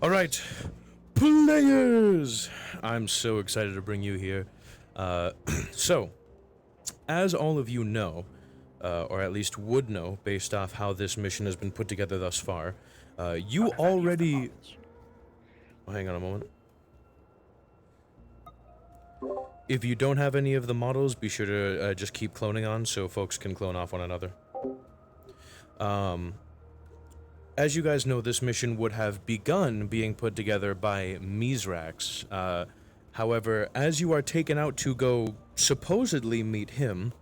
Alright, players! I'm so excited to bring you here. So, as all of you know, or at least would know based off how this mission has been put together thus far, you already... Oh, hang on a moment. If you don't have any of the models, be sure to just keep cloning on so folks can clone off one another. As you guys know, this mission would have begun being put together by Mizrax. However, as you are taken out to go supposedly meet him,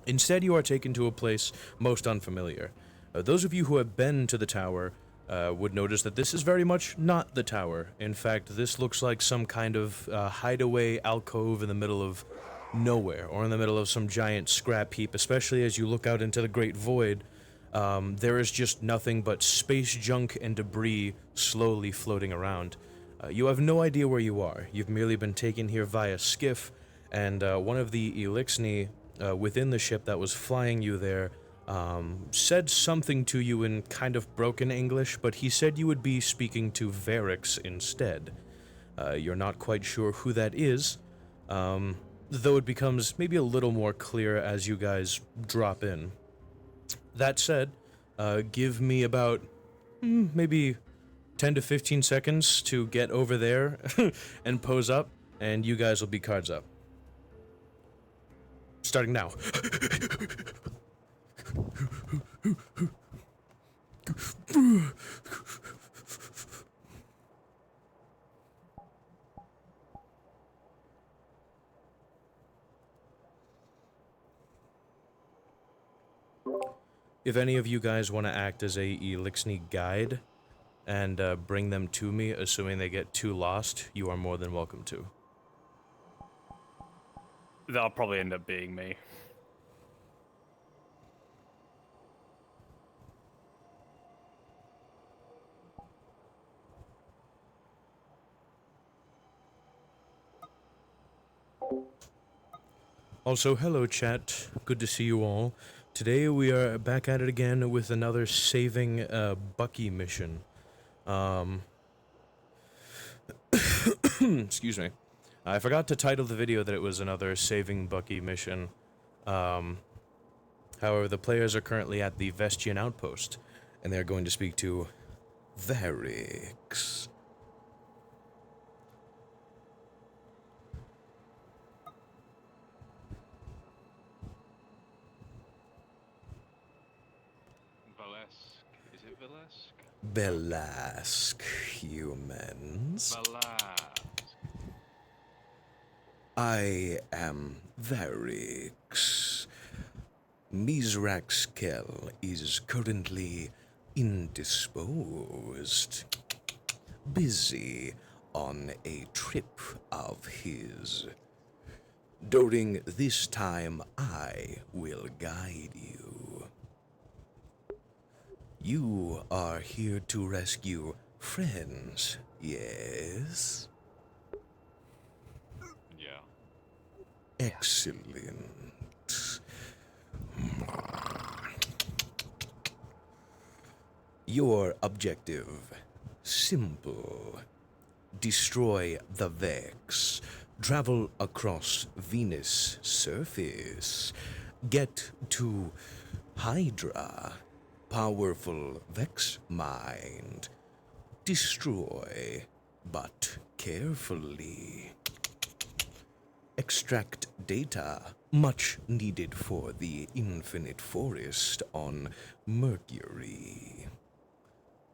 instead you are taken to a place most unfamiliar. Those of you who have been to the tower would notice that this is very much not the tower. In fact, this looks like some kind of hideaway alcove in the middle of nowhere, or in the middle of some giant scrap heap, especially as you look out into the great void. There is just nothing but space junk and debris slowly floating around. You have no idea where you are. You've merely been taken here via skiff, and one of the Elixni within the ship that was flying you there said something to you in kind of broken English, but he said you would be speaking to Varix instead. You're not quite sure who that is, though it becomes maybe a little more clear as you guys drop in. That said, give me about maybe 10 to 15 seconds to get over there and pose up, and you guys will be cards up. Starting now. If any of you guys want to act as a Elixni guide and bring them to me, assuming they get too lost, you are more than welcome to. That'll probably end up being me. Also, hello chat, good to see you all. Today we are back at it again with another saving Bucky mission. Excuse me. I forgot to title the video that it was another saving Bucky mission. However, the players are currently at the Vestian outpost, and they're going to speak to Varix. Is it Velesk? Belask, humans. Velask. I am Varix. Mizraxkel is currently indisposed, busy on a trip of his. During this time, I will guide you. You are here to rescue friends, yes? Yeah. Excellent. Your objective, simple. Destroy the Vex. Travel across Venus' surface. Get to Hydra. Powerful Vex mind. Destroy, but carefully. Extract data, much needed for the infinite forest on Mercury.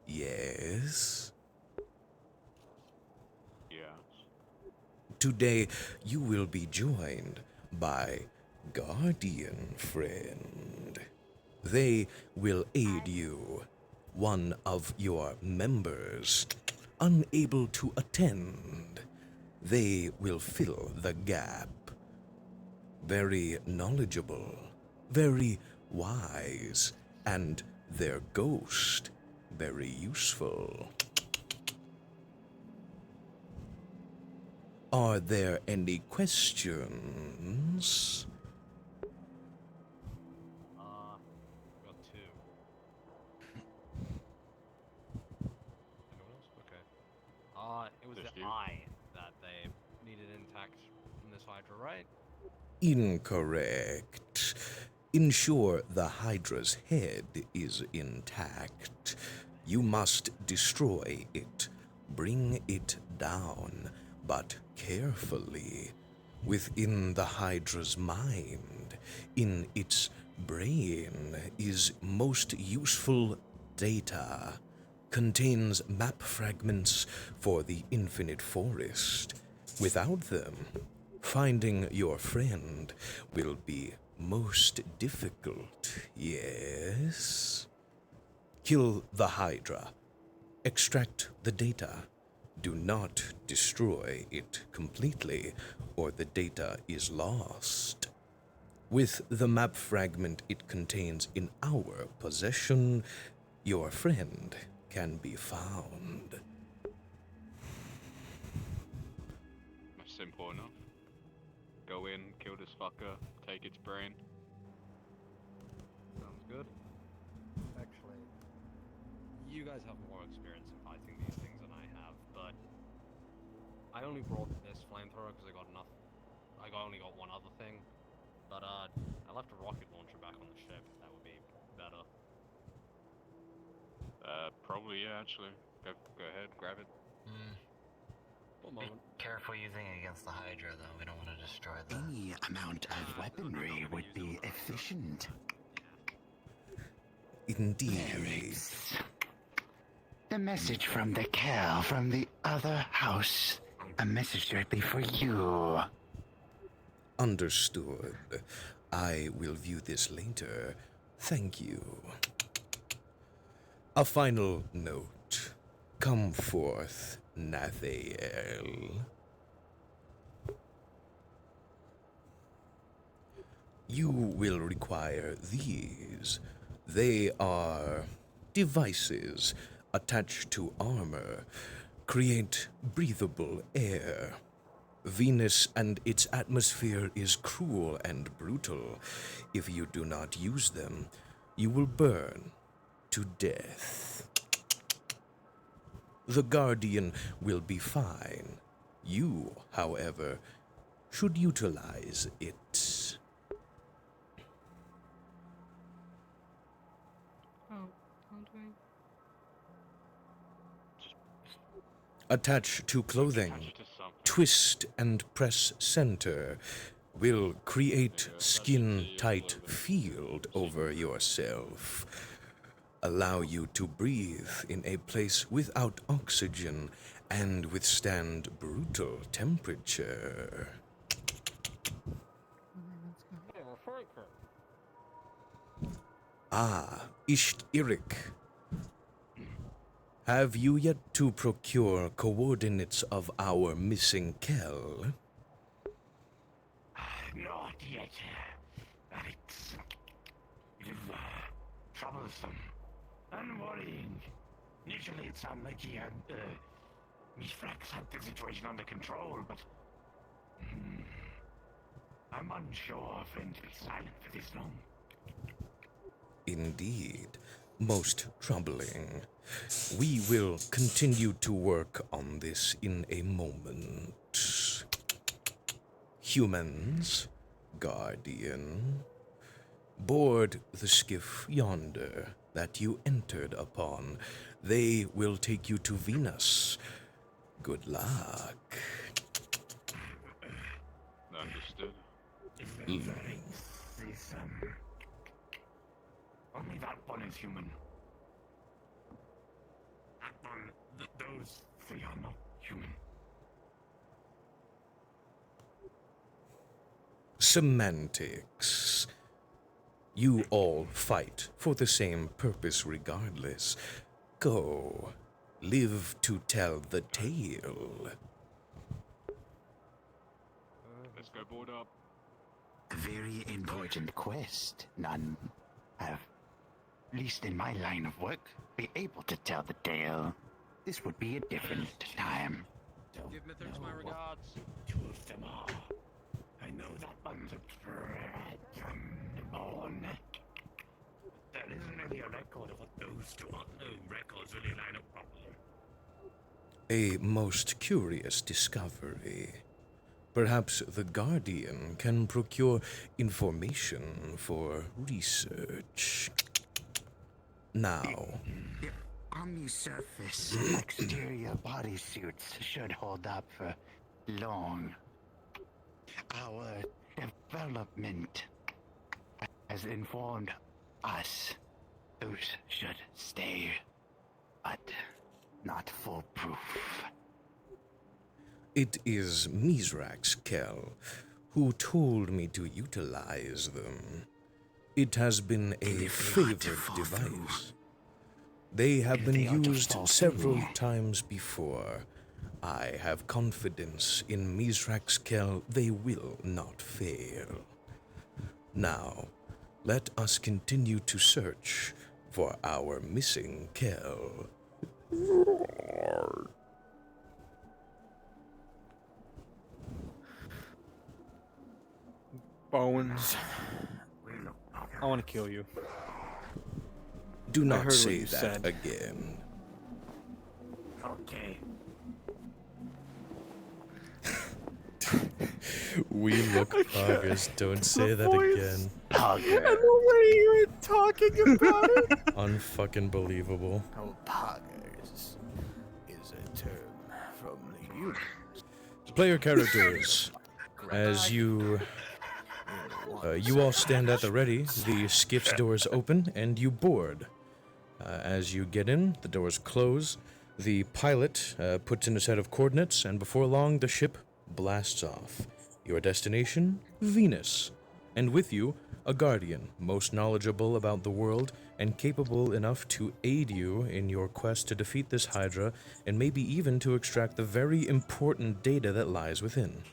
Yes? Yeah. Today you will be joined by Guardian Friend. They will aid you. One of your members, unable to attend, they will fill the gap. Very knowledgeable, very wise, and their ghost, very useful. Are there any questions? Got two. Anyone else? Okay. Hydra, right? Incorrect. Ensure the Hydra's head is intact. You must destroy it. Bring it down, but carefully. Within the Hydra's mind, in its brain, is most useful data. Contains map fragments for the infinite forest. Without them, finding your friend will be most difficult, yes? Kill the Hydra. Extract the data. Do not destroy it completely, or the data is lost. With the map fragment it contains in our possession, your friend can be found. That's simple enough. Go in, kill this fucker, take its brain. Sounds good. Actually, you guys have more experience in fighting these things than I have, but I only brought this flamethrower because I only got one other thing. But I left a rocket launcher back on the ship, if that would be better. Probably, yeah, actually. Go ahead, grab it. One Be moment. careful using it against the Hydra, though. We don't want to destroy the... Any amount of weaponry would be efficient. Indeed. The message from the Cal from the other house. A message directly for you. Understood. I will view this later. Thank you. A final note. Come forth, Nathael. You will require these. They are devices attached to armor. Create breathable air. Venus and its atmosphere is cruel and brutal. If you do not use them, you will burn to death. The Guardian will be fine. You, however, should utilize it. Attach to clothing. Attach it to something. Twist and press center will create skin-tight field over yourself. Allow you to breathe in a place without oxygen and withstand brutal temperature. Ah, Ishtirik. Have you yet to procure coordinates of our missing Kel? Not yet. It is troublesome and worrying. Initially, it sounded like he had, Miss Flax had the situation under control, but I'm unsure for him to be silent for this long. Indeed, most troubling. We will continue to work on this in a moment. Humans, Guardian, board the skiff yonder that you entered upon. They will take you to Venus. Good luck. Understood. This, only that one is human. That one, those three are not human. Semantics. You all fight for the same purpose regardless. Go. Live to tell the tale. Let's go board up. A very important quest. None have, at least in my line of work, be able to tell the tale. This would be a different time. Give Mithras my regards. Two of them are. I know that one's a threat born. There isn't really a record of what those two are. No records really line up properly. A most curious discovery. Perhaps the Guardian can procure information for research. Now, On the surface, exterior bodysuits should hold up for long. Our development has informed us those should stay, but not foolproof. it is Mizrax Kel who told me to utilize them. It has been a favorite device. They have been used several times before. I have confidence in Mizrax Kel. They will not fail. Now, let us continue to search for our missing Kel. Bones. I want to kill you. Do heard not what say you that said. again. Okay. We look poggers. Don't say that again. Hugger. way you were talking about it. Unfucking believable. Oh, poggers is a term from the humans. Player characters. As you all stand at the ready, the skiff's doors open and you board. As you get in, the doors close. The pilot puts in a set of coordinates, and before long, the ship blasts off. Your destination? Venus. And with you, a guardian, most knowledgeable about the world and capable enough to aid you in your quest to defeat this Hydra and maybe even to extract the very important data that lies within.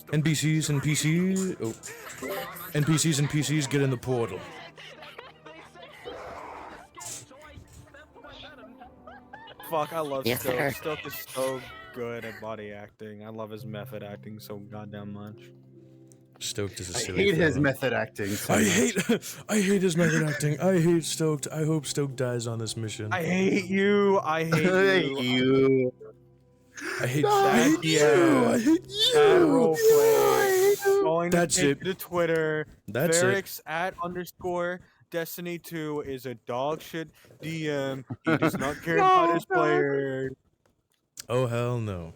NPCs and PCs. Oh. NPCs and PCs, get in the portal. Fuck, I love Yes, sir. Stoke. Stoke is so good at body acting. I love his method acting so goddamn much. Stoked is a I silly hate his fellow. method acting. So I much. hate his method acting. I hate Stoked. I hope Stoked dies on this mission. I hate you. I hate you. you. I hate No, I hate you. I hate Bad you. roleplay. Going That's to it. to Twitter. That's it. Ferrix @ Destiny 2 is a dog shit DM. He does not care about his players. Oh hell no.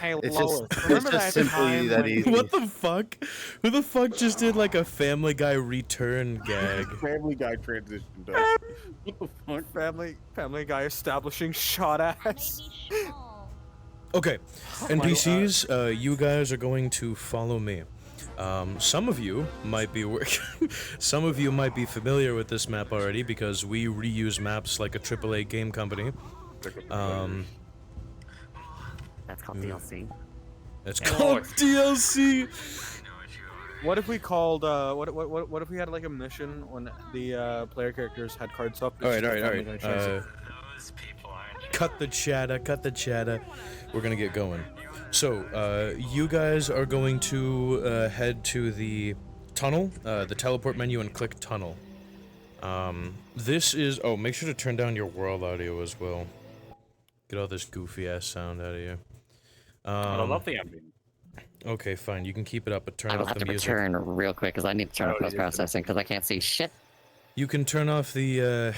Hey, It's Lois, just, remember it's just that simply time that when- easy. What the fuck? Who the fuck just did like a Family Guy return gag? Family Guy transition does. What the fuck? Family Guy establishing shot ass. Okay, NPCs, you guys are going to follow me. Some of you might be some of you might be familiar with this map already because we reuse maps like a AAA game company. That's called DLC. It's called DLC. What if we called what if we had like a mission when the player characters had cards up? All right. Those people aren't Cut the chatter. We're gonna get going. So, you guys are going to head to the tunnel, the teleport menu, and click tunnel. This is. Oh, make sure to turn down your world audio as well. Get all this goofy ass sound out of you. I love the ambient. Okay, fine. You can keep it up, but turn I will off have the to music. return real quick because I need to turn off post processing because I can't see shit. You can turn off the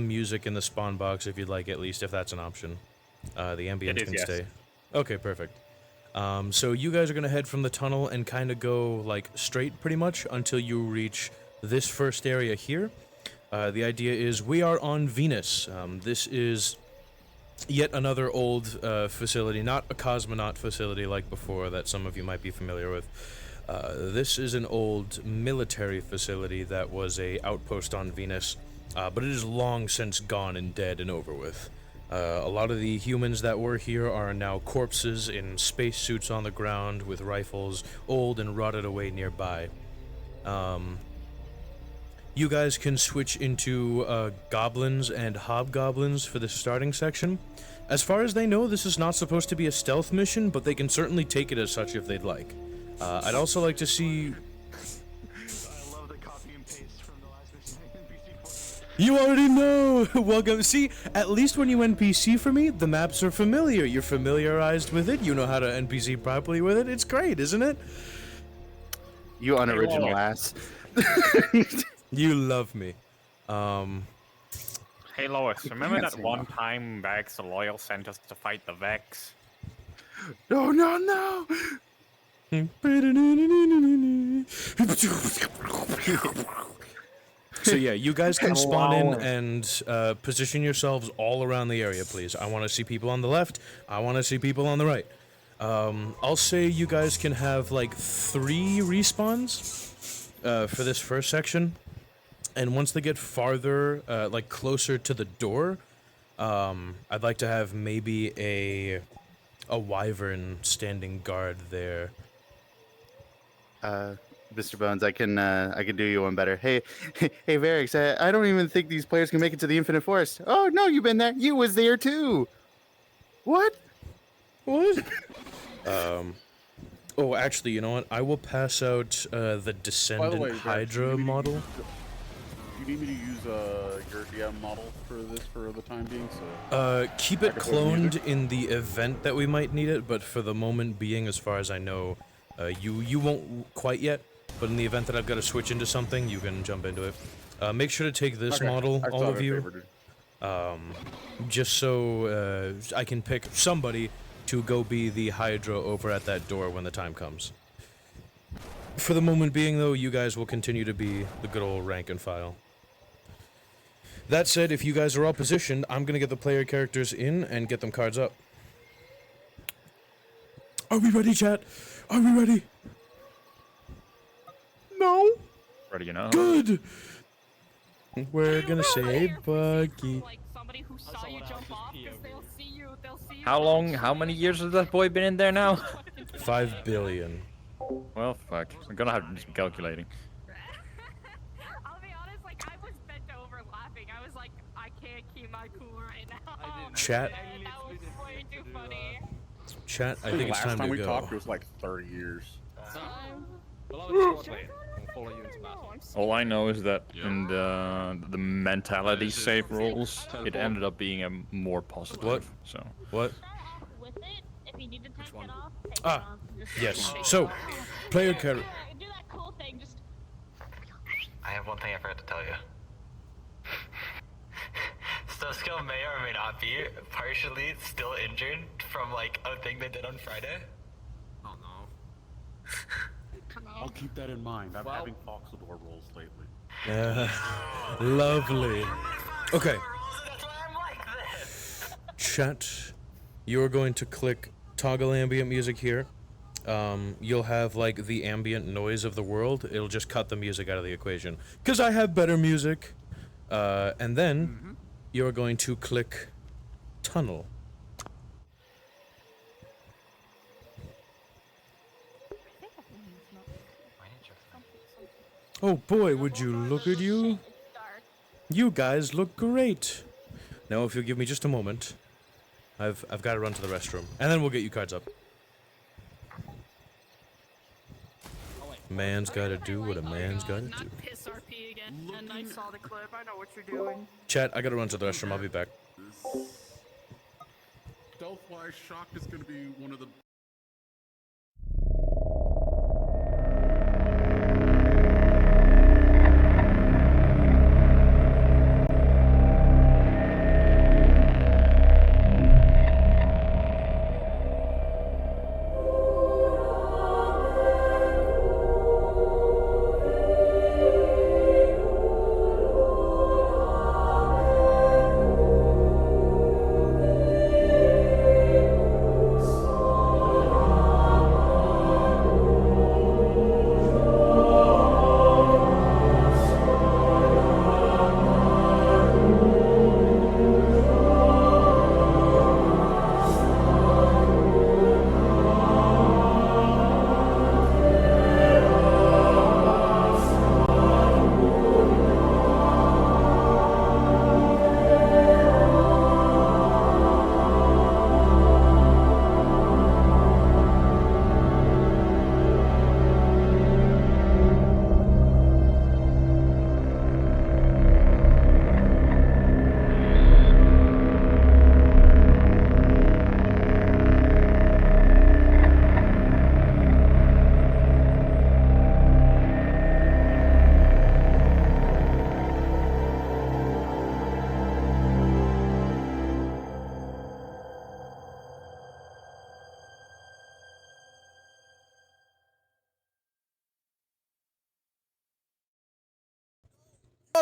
music in the spawn box if you'd like, at least if that's an option. The ambient It is, can yes. stay. Okay, perfect. So you guys are gonna head from the tunnel and kind of go like straight, pretty much, until you reach this first area here. The idea is we are on Venus. This is yet another old facility, not a cosmonaut facility like before that some of you might be familiar with. This is an old military facility that was a outpost on Venus, but it is long since gone and dead and over with. A lot of the humans that were here are now corpses in spacesuits on the ground with rifles, old and rotted away nearby. You guys can switch into goblins and hobgoblins for the starting section. As far as they know, this is not supposed to be a stealth mission, but they can certainly take it as such if they'd like. I'd also like to see... I love the copy and paste from the last mission. You already know! Welcome. See, at least when you NPC for me, the maps are familiar. You're familiarized with it. You know how to NPC properly with it. It's great, isn't it? You unoriginal ass. You love me. Hey Lois, remember that one time Vex the Loyal sent us to fight the Vex? No, no, no! So yeah, you guys can spawn in and position yourselves all around the area, please. I want to see people on the left. I want to see people on the right. I'll say you guys can have like 3 respawns for this first section. And once they get farther, like closer to the door, I'd like to have maybe a wyvern standing guard there. Mr. Bones, I can do you one better. Hey, Varix, I don't even think these players can make it to the Infinite Forest. Oh no, you've been there. You was there too. What? What? Oh, actually, you know what? I will pass out the Descendant Hydra model. You need me to use your DM model for this for the time being? So keep it cloned in the event that we might need it, but for the moment being, as far as I know, you won't quite yet. But in the event that I've got to switch into something, you can jump into it. Make sure to take this model, all of you, just so I can pick somebody to go be the Hydra over at that door when the time comes. For the moment being, though, you guys will continue to be the good old rank and file. That said, if you guys are all positioned, I'm going to get the player characters in and get them cards up. Are we ready, chat? Are we ready? No? Ready, you know? Good! We're gonna say Bucky. How many years has that boy been in there now? 5 billion. Well, fuck. I'm gonna have to do some calculating. I'll be honest, like, I was bent over laughing. I was like, I can't keep my cool right now. Chat. That was way too funny. Chat, I think it's time to go. Last time we talked, it was like 30 years. All I know is that in the mentality save rules, it ended up being a more positive. What? So. What? With it, if you need to take it off, take Ah, it off. yes. So, player character. Do that cool thing, just... I have one thing I forgot to tell you. Stusko may or may not be partially still injured from like a thing they did on Friday. Oh no. I'll keep that in mind. I'm having Foxador rolls lately. Lovely. Okay. That's why I'm like this. Chat, you're going to click toggle ambient music here. You'll have like the ambient noise of the world. It'll just cut the music out of the equation. Because I have better music. And then you're going to click tunnel. Oh boy, would you look at you? You guys look great. Now, if you'll give me just a moment, I've got to run to the restroom, and then we'll get you cards up. Man's got to do what a man's got to do. Piss RP again, and I saw the clip. I know what you're doing. Chat, I got to run to the restroom. I'll be back. Stealth-wise, Shock is going to be one of the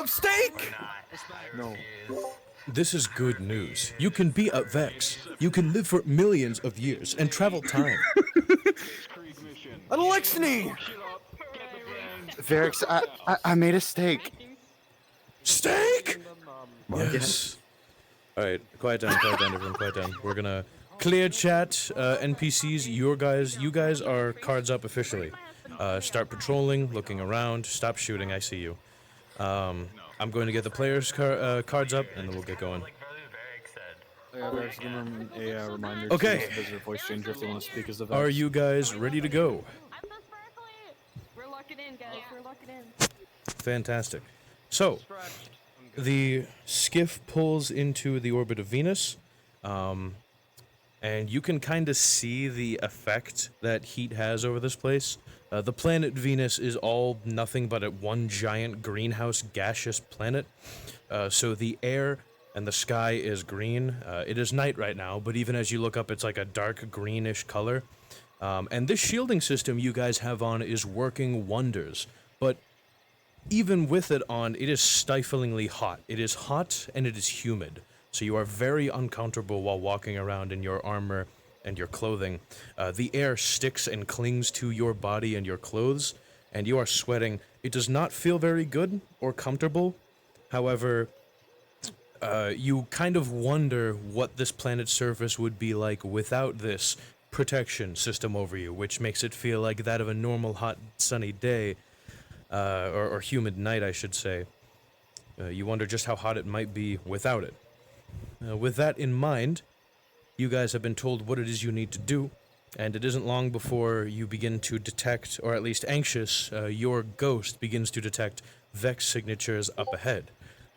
steak? No. This is good news. You can be a Vex. You can live for millions of years and travel time. An Alexini! Varix, I made a steak. Steak? Yes. Alright, quiet down, everyone, quiet down. We're gonna clear chat, NPCs, you guys are cards up officially. Start patrolling, looking around, stop shooting, I see you. I'm going to get the players' cards up, and then we'll get going. Yeah, Vex, give them a reminder Okay. to visit voice changer if they want to speak as a Vex. Are you guys ready to go? We're locking in, guys. We're locking in. Fantastic. So, the skiff pulls into the orbit of Venus, and you can kind of see the effect that heat has over this place. The planet Venus is all nothing but one giant greenhouse gaseous planet, so the air and the sky is green. It is night right now, but even as you look up, it's like a dark greenish color. And this shielding system you guys have on is working wonders, but even with it on, it is stiflingly hot. It is hot and it is humid, so you are very uncomfortable while walking around in your armor and your clothing. The air sticks and clings to your body and your clothes, and you are sweating. It does not feel very good or comfortable. However, you kind of wonder what this planet's surface would be like without this protection system over you, which makes it feel like that of a normal hot sunny day, or humid night, I should say. You wonder just how hot it might be without it. With that in mind, you guys have been told what it is you need to do, and it isn't long before you begin to detect, or at least anxious, your ghost begins to detect Vex signatures up ahead.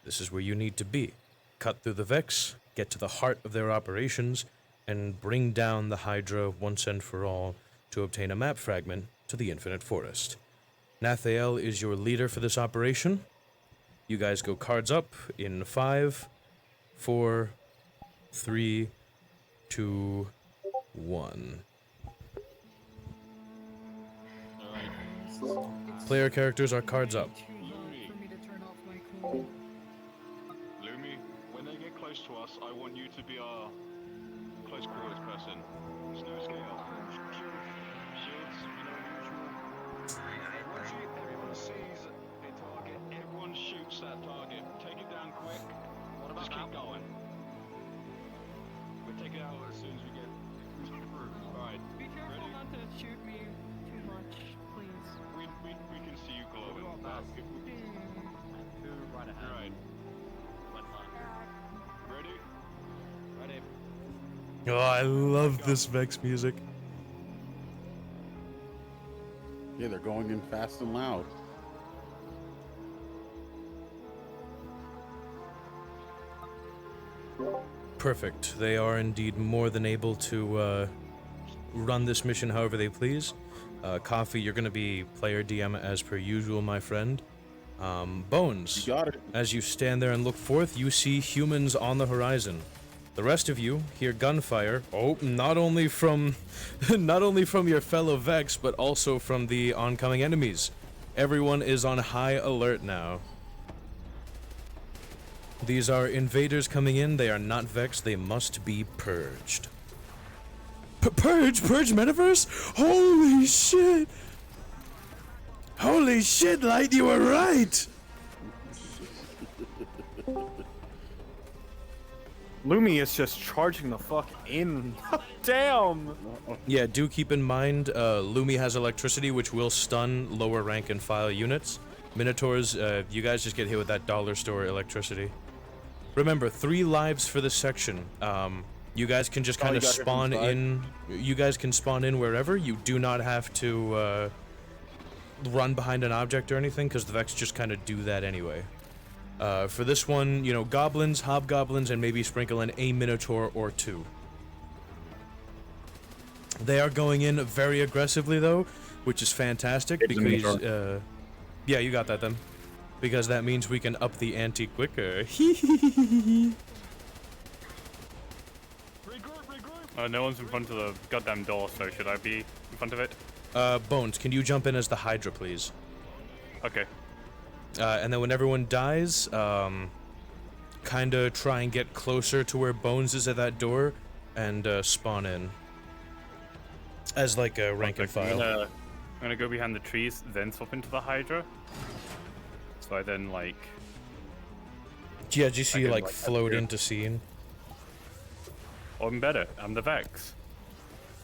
This is where you need to be. Cut through the Vex, get to the heart of their operations, and bring down the Hydra once and for all to obtain a map fragment to the Infinite Forest. Nathael is your leader for this operation. You guys go cards up in 5, 4, 3, 2, 1. Player characters are cards up. Lumi, when they get close to us, I want you to be our close quarters person. Snow scale. Shields, you know, usual. Once everyone sees a target, everyone shoots that target. Take it down quick. Just keep going. We'll take it out as soon as we get through. Alright. Be careful Ready? not to shoot me too much, please. We can see you glowing. Right ahead. Alright. Ready? Ready. Oh, I love this Vex music. Yeah, they're going in fast and loud. Perfect. They are indeed more than able to run this mission however they please. Coffee, you're going to be player DM as per usual, my friend. Bones, You got it. as you stand there and look forth, you see humans on the horizon. The rest of you hear gunfire. Oh, not only from your fellow Vex, but also from the oncoming enemies. Everyone is on high alert now. These are invaders coming in. They are not Vex. They must be purged. Purge Metaverse? Holy shit! Holy shit, Light, you were right! Lumi is just charging the fuck in. Damn! Yeah, do keep in mind, Lumi has electricity, which will stun lower rank and file units. Minotaurs, you guys just get hit with that dollar store electricity. Remember, 3 lives for this section. You guys can just kind of spawn in. You guys can spawn in wherever. You do not have to run behind an object or anything, because the Vex just kind of do that anyway. For this one, you know, goblins, hobgoblins, and maybe sprinkle in a minotaur or 2. They are going in very aggressively though, which is fantastic because yeah, you got that then. Because that means we can up the ante quicker. No one's in front of the goddamn door, so should I be in front of it? Bones, can you jump in as the Hydra, please? Okay. And then when everyone dies, kind of try and get closer to where Bones is at that door, and spawn in. As like a rank and file. I'm gonna go behind the trees, then swap into the Hydra. So I then like... Yeah, do you see like float into scene? Or even better, I'm the Vex.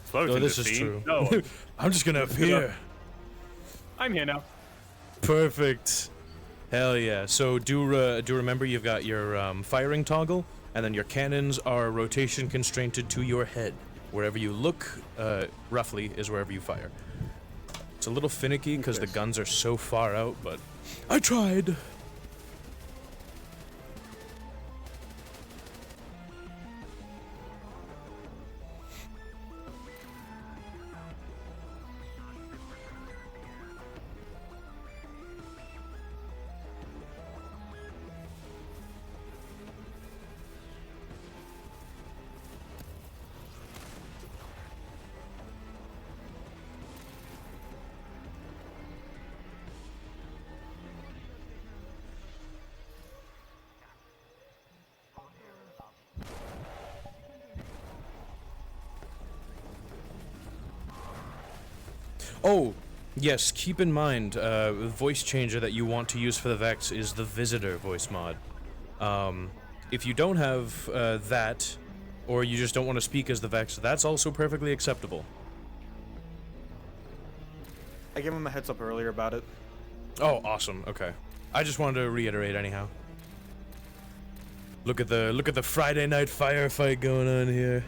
Float Oh, into this is scene. true. No, I'm just gonna appear. I'm here now. Perfect. Hell yeah. So do remember you've got your firing toggle, and then your cannons are rotation constrained to your head. Wherever you look, roughly, is wherever you fire. It's a little finicky because the guns are so far out, but I tried. Oh, yes, keep in mind, the voice changer that you want to use for the Vex is the Visitor voice mod. If you don't have that, or you just don't want to speak as the Vex, that's also perfectly acceptable. I gave him a heads up earlier about it. Oh, awesome, okay. I just wanted to reiterate anyhow. Look at the Friday night firefight going on here.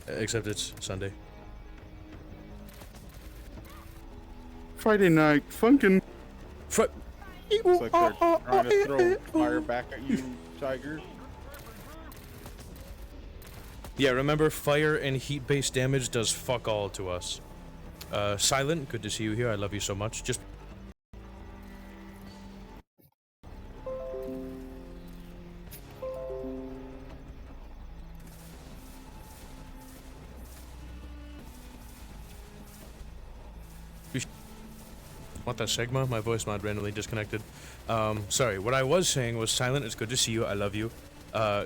Except it's Sunday. Friday night funkin'. It's like they're trying to throw fire back at you, Tiger. Yeah, remember, fire and heat-based damage does fuck all to us. Silent, good to see you here. I love you so much. Just... Want that Sigma? My voice mod randomly disconnected. Sorry, what I was saying was, Silent, it's good to see you. I love you.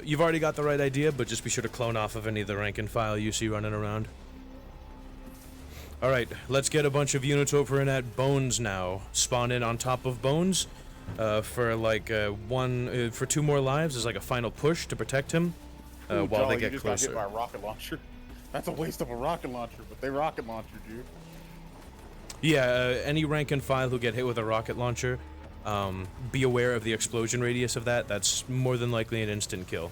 You've already got the right idea, but just be sure to clone off of any of the rank and file you see running around. Alright, let's get a bunch of units over in at Bones now. Spawn in on top of Bones for like for 2 more lives as like a final push to protect him while Jolly, they get you just closer. got hit by a rocket launcher. That's a waste of a rocket launcher, but they rocket launcher, dude. Yeah, any rank and file who get hit with a rocket launcher, be aware of the explosion radius of that. That's more than likely an instant kill.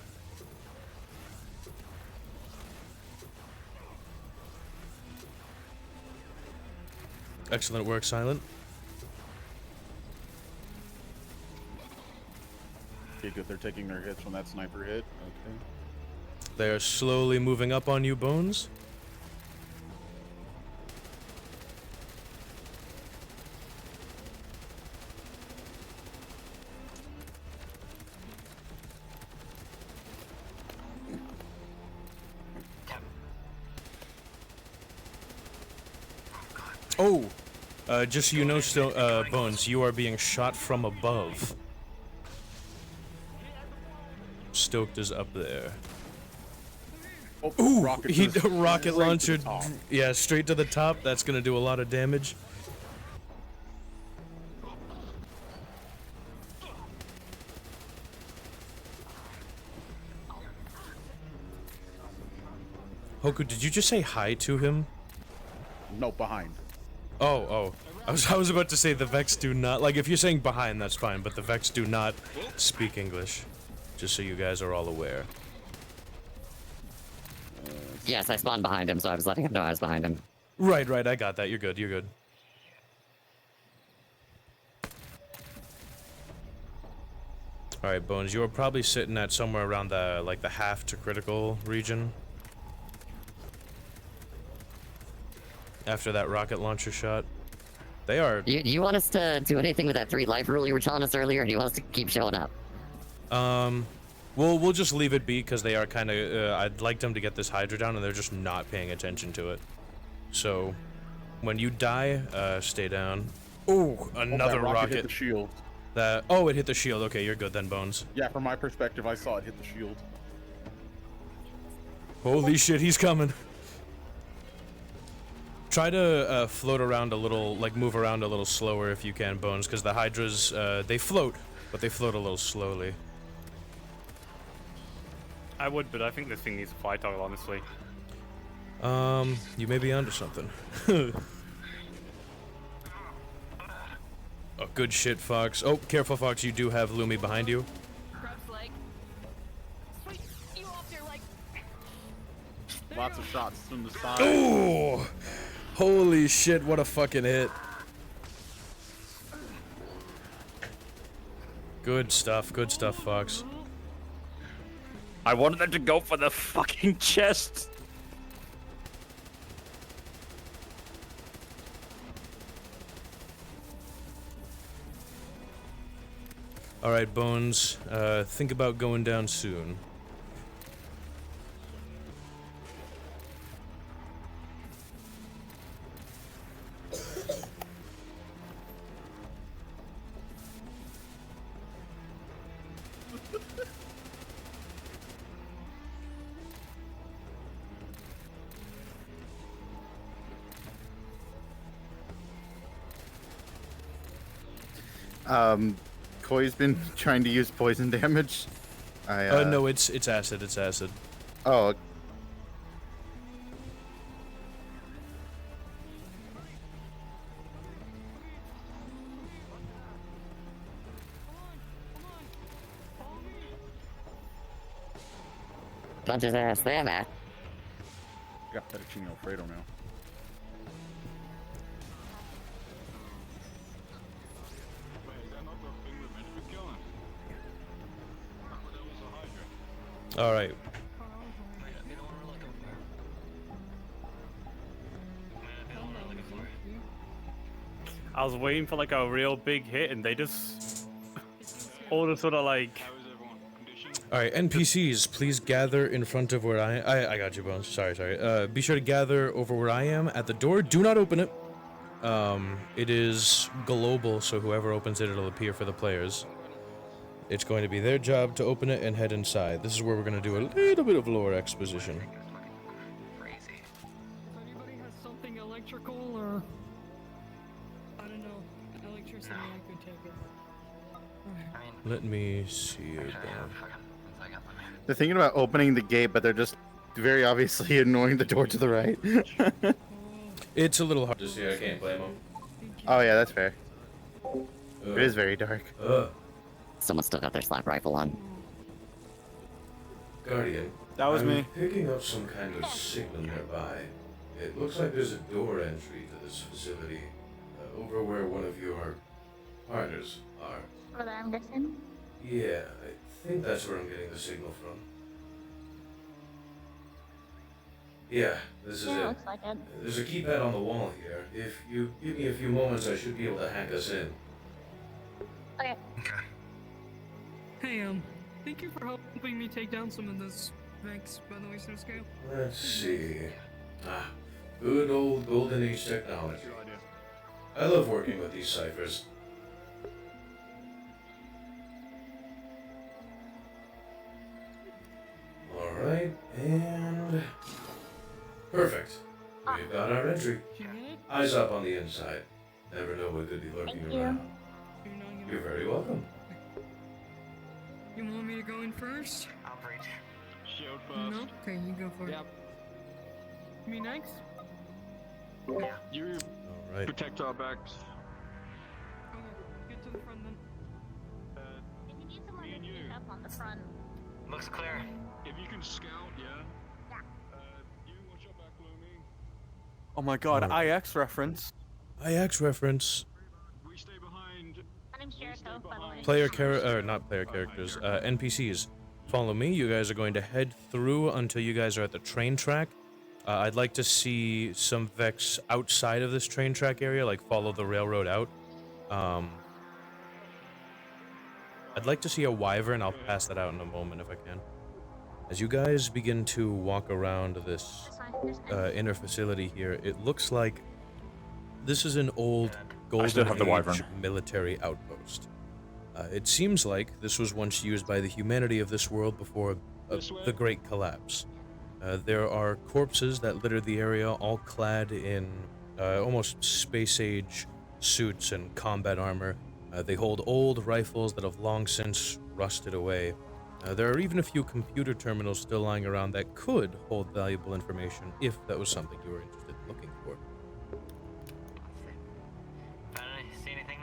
Excellent work, Silent. Okay, good. They're taking their hits from that sniper hit. Okay. They are slowly moving up on you, Bones. Oh, just so you know, Bones, you are being shot from above. Stoked is up there. Oh, Ooh, rocket he just rocket straight to launched. the top. Yeah, straight to the top. That's gonna do a lot of damage. Hoku, did you just say hi to him? No, behind. Oh. I was about to say the Vex do not, like, if you're saying behind, that's fine, but the Vex do not speak English. Just so you guys are all aware. Yes, I spawned behind him, so I was letting him know I was behind him. Right, I got that. You're good. Alright, Bones, you were probably sitting at somewhere around the, like, the half to critical region. After that rocket launcher shot. They are... Do you want us to do anything with that 3 life rule you were telling us earlier, or do you want us to keep showing up? We'll just leave it be, because they are kind of... I'd like them to get this Hydra down, and they're just not paying attention to it. So, when you die, stay down. Ooh, another that rocket rocket. hit the shield. That. Oh, it hit the shield. Okay, you're good then, Bones. Yeah, from my perspective, I saw it hit the shield. Holy shit, he's coming. Try to float around a little, like move around a little slower if you can, Bones, because the Hydras, they float, but they float a little slowly. I would, but I think this thing needs a fly toggle, honestly. You may be onto something. Oh, good shit, Fox. Oh, careful, Fox, you do have Lumi behind you. Grabs leg. Sweep you off your leg. Lots of shots from the side. Ooh! Holy shit, what a fucking hit. Good stuff, Fox. I wanted them to go for the fucking chest. Alright, Bones, think about going down soon. Koi's been trying to use poison damage. No, it's acid, it's acid. Oh. Punch his ass there, man. Got Fettuccine Alfredo now. Alright. I was waiting for like a real big hit, and they just all just sort of like. Alright, NPCs, please gather in front of where I got you, Bones. Sorry. Be sure to gather over where I am at the door. Do not open it. It is global, so whoever opens it, it'll appear for the players. It's going to be their job to open it and head inside. This is where we're going to do a little bit of lore exposition. If anybody has something electrical or I don't know, electricity, I could take it. Let me see again. They're thinking about opening the gate, but they're just very obviously ignoring the door to the right. It's a little hard to see. I can't blame them. Oh yeah, that's fair. It is very dark. Someone still got their slap rifle on. Guardian. That was me. Picking up some kind of signal nearby. It looks like there's a door entry to this facility, over where one of your partners are. Over there, I'm guessing. Yeah, I think that's where I'm getting the signal from. Yeah, this is it. Looks like it. There's a keypad on the wall here. If you give me a few moments, I should be able to hack us in. Okay. Hey, thank you for helping me take down some of this Vex, by the way, so scale. Let's see. Good old Golden Age technology. I love working with these ciphers. Alright, and... Perfect. We've got our entry. Eyes up on the inside. Never know what could be lurking around. You're very welcome. You want me to go in first? I'll breach. Shield first. No? Okay, you go first. Yep. Me next? Yeah. You Alright. protect our backs. Okay, get to the front then. If you need someone to sneak up on the front. Looks clear. If you can scout, yeah? You watch your back, Lumi. Oh my god, Oh. IX reference. IX reference. We stay behind. My name's Jericho, by the way. Not player characters, NPCs. Follow me. You guys are going to head through until you guys are at the train track. I'd like to see some Vex outside of this train track area, like follow the railroad out. I'd like to see a wyvern. I'll pass that out in a moment if I can. As you guys begin to walk around this inner facility here, it looks like this is an old I still Golden have the wyvern. Age military outpost. It seems like this was once used by the humanity of this world before the Great Collapse. There are corpses that litter the area, all clad in almost space-age suits and combat armor. They hold old rifles that have long since rusted away. There are even a few computer terminals still lying around that could hold valuable information if that was something you were interested in looking for. See anything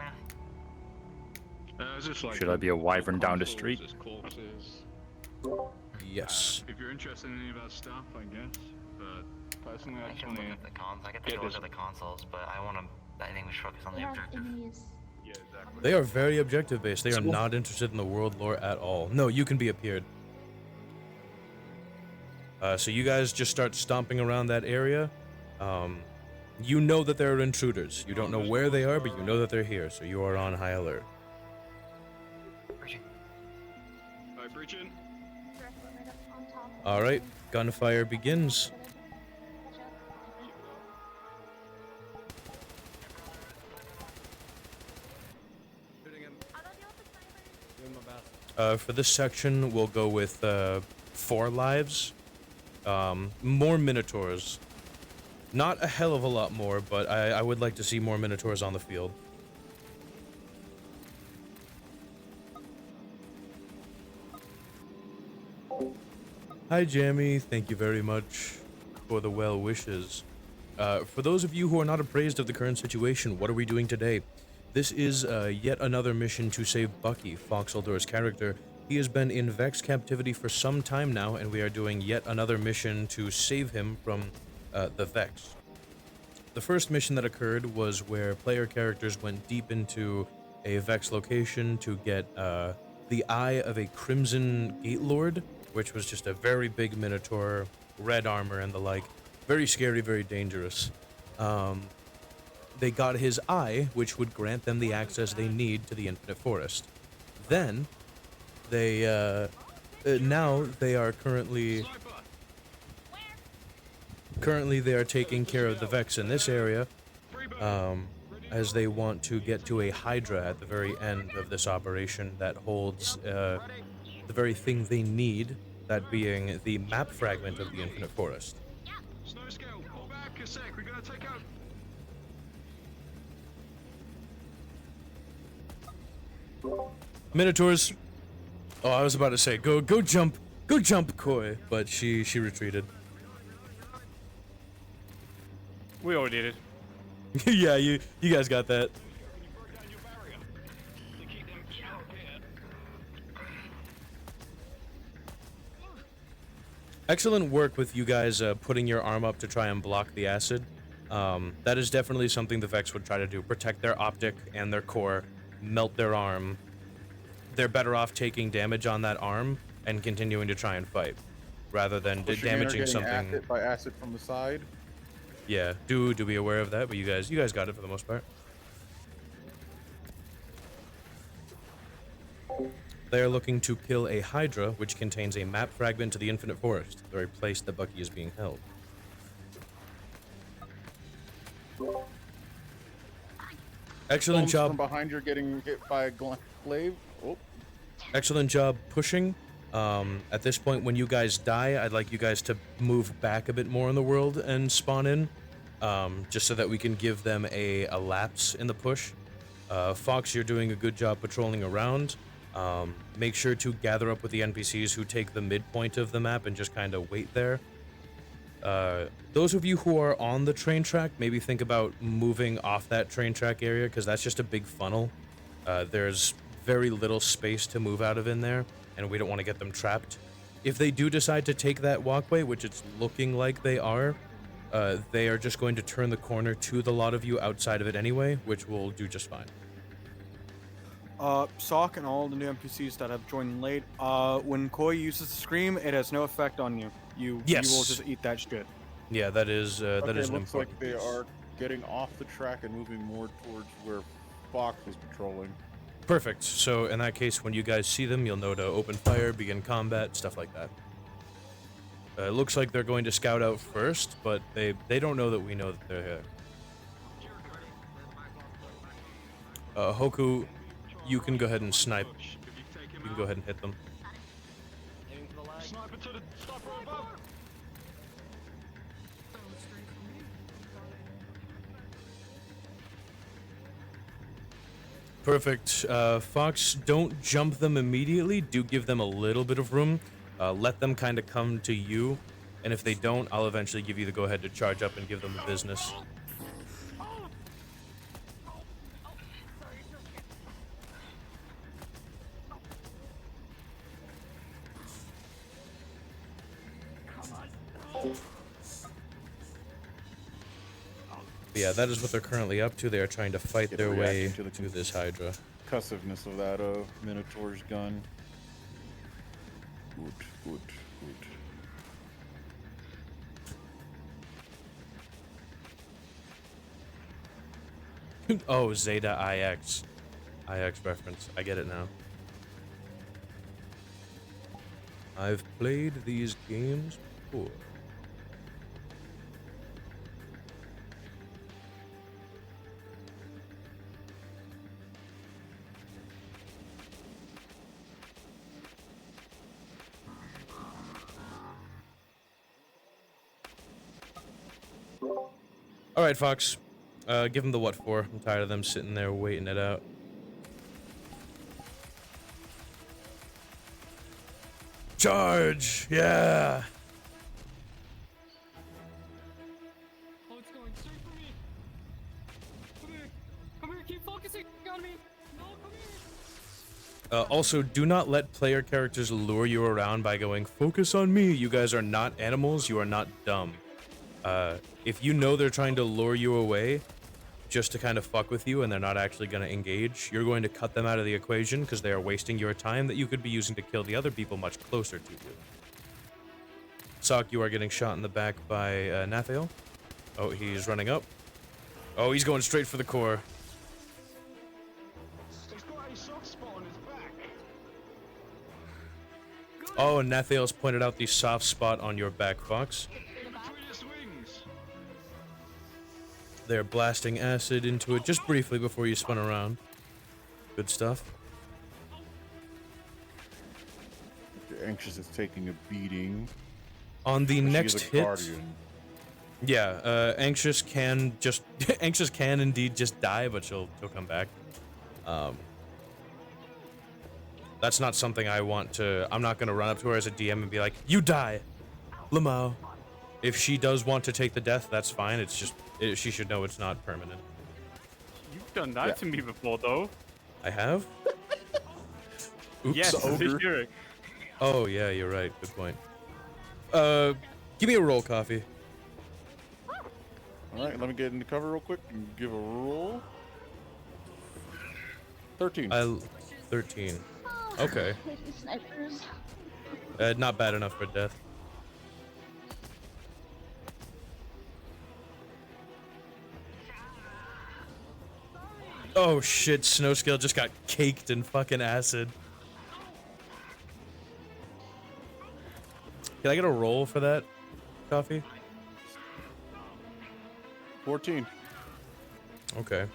there? Should I be a wyvern down the street? Corpses. Yes. If you're interested in any of that stuff, I guess. But personally, I just can want look to at the cons. I can take a look at the consoles, but I think we should focus on the objective. Yeah, exactly. They are very objective based. They are not interested in the world lore at all. No, you can be appeared. So you guys just start stomping around that area. You know that there are intruders. You don't know where they are, but you know that they're here, so you are on high alert. Alright, bridge in. Alright, gunfire begins. For this section, we'll go with 4 lives. More Minotaurs. Not a hell of a lot more, but I would like to see more Minotaurs on the field. Hi, Jammy. Thank you very much for the well wishes. For those of you who are not appraised of the current situation, what are we doing today? This is yet another mission to save Bucky, Foxeldor's character. He has been in Vex captivity for some time now, and we are doing yet another mission to save him from the Vex. The first mission that occurred was where player characters went deep into a Vex location to get the eye of a Crimson Gate Lord, which was just a very big Minotaur, red armor and the like. Very scary, very dangerous. They got his eye, which would grant them the access they need to the Infinite Forest. Then, they, now they are currently they are taking care of the Vex in this area, as they want to get to a Hydra at the very end of this operation that holds, the very thing they need, that being the map fragment of the Infinite Forest. Snow scale, hold back a sec, we're gonna take out. Minotaurs. Oh, I was about to say, go jump, Koi, but she retreated. We already did it. Yeah, you guys got that. Excellent work with you guys putting your arm up to try and block the acid. That is definitely something the Vex would try to do. Protect their optic and their core, melt their arm. They're better off taking damage on that arm and continuing to try and fight, rather than damaging something. By acid from the side. Yeah, do be aware of that, but you guys got it for the most part. They are looking to kill a Hydra, which contains a map fragment to the Infinite Forest, the very place that Bucky is being held. Excellent job. From behind, you're getting hit by a glaive. Oh. Excellent job pushing. At this point, when you guys die, I'd like you guys to move back a bit more in the world and spawn in, just so that we can give them a lapse in the push. Fox, you're doing a good job patrolling around. Make sure to gather up with the NPCs who take the midpoint of the map and just kind of wait there. Those of you who are on the train track, maybe think about moving off that train track area, because that's just a big funnel. There's very little space to move out of in there, and we don't want to get them trapped. If they do decide to take that walkway, which it's looking like they are just going to turn the corner to the lot of you outside of it anyway, which will do just fine. Sock and all the new NPCs that have joined late, when Koi uses the scream, it has no effect on you. You will just eat that shit. Yeah, that is an looks important like they are getting off the track and moving more towards where Fox was patrolling. Perfect. So in that case, when you guys see them, you'll know to open fire, begin combat, stuff like that. It looks like they're going to scout out first, but they don't know that we know that they're here. Hoku, you can go ahead and snipe. You can go ahead and hit them. Sniper to the sniper above. Perfect. Fox, don't jump them immediately. Do give them a little bit of room. Let them kind of come to you. And if they don't, I'll eventually give you the go-ahead to charge up and give them the business. But yeah, that is what they're currently up to. They are trying to fight their way to this Hydra. Concussiveness of that Minotaur's gun. Good, good, good. Oh, Zeta IX. IX reference. I get it now. I've played these games before. All right, Fox. Give them the what for. I'm tired of them sitting there waiting it out. Charge! Yeah! Oh, it's going straight for me. Come here. Come here, keep focusing on me. No, come here. Also, do not let player characters lure you around by going, focus on me. You guys are not animals. You are not dumb. If you know they're trying to lure you away just to kind of fuck with you and they're not actually going to engage, you're going to cut them out of the equation because they are wasting your time that you could be using to kill the other people much closer to you. Sock, you are getting shot in the back by Nathael. Oh, he's running up. Oh, he's going straight for the core. He's got a soft spot on his back. Oh, and Nathael's pointed out the soft spot on your back, Fox. They're blasting acid into it just briefly before you spun around. Good stuff. Anxious is taking a beating. On the next She's a hit, guardian. yeah, Anxious can just Anxious can indeed just die, but she'll come back. That's not something I want to. I'm not gonna run up to her as a DM and be like, "You die, Lamau." If she does want to take the death, that's fine. It's just she should know it's not permanent. You've done that to me before, though. I have. Oops. Yes, ogre. Oh yeah, you're right. Good point. Give me a roll, Coffee. All right, let me get into cover real quick and give a roll. 13. 13. Okay. Snipers. Not bad enough for death. Oh shit, Snowscale just got caked in fucking acid. Can I get a roll for that, Coffee? 14. Okay.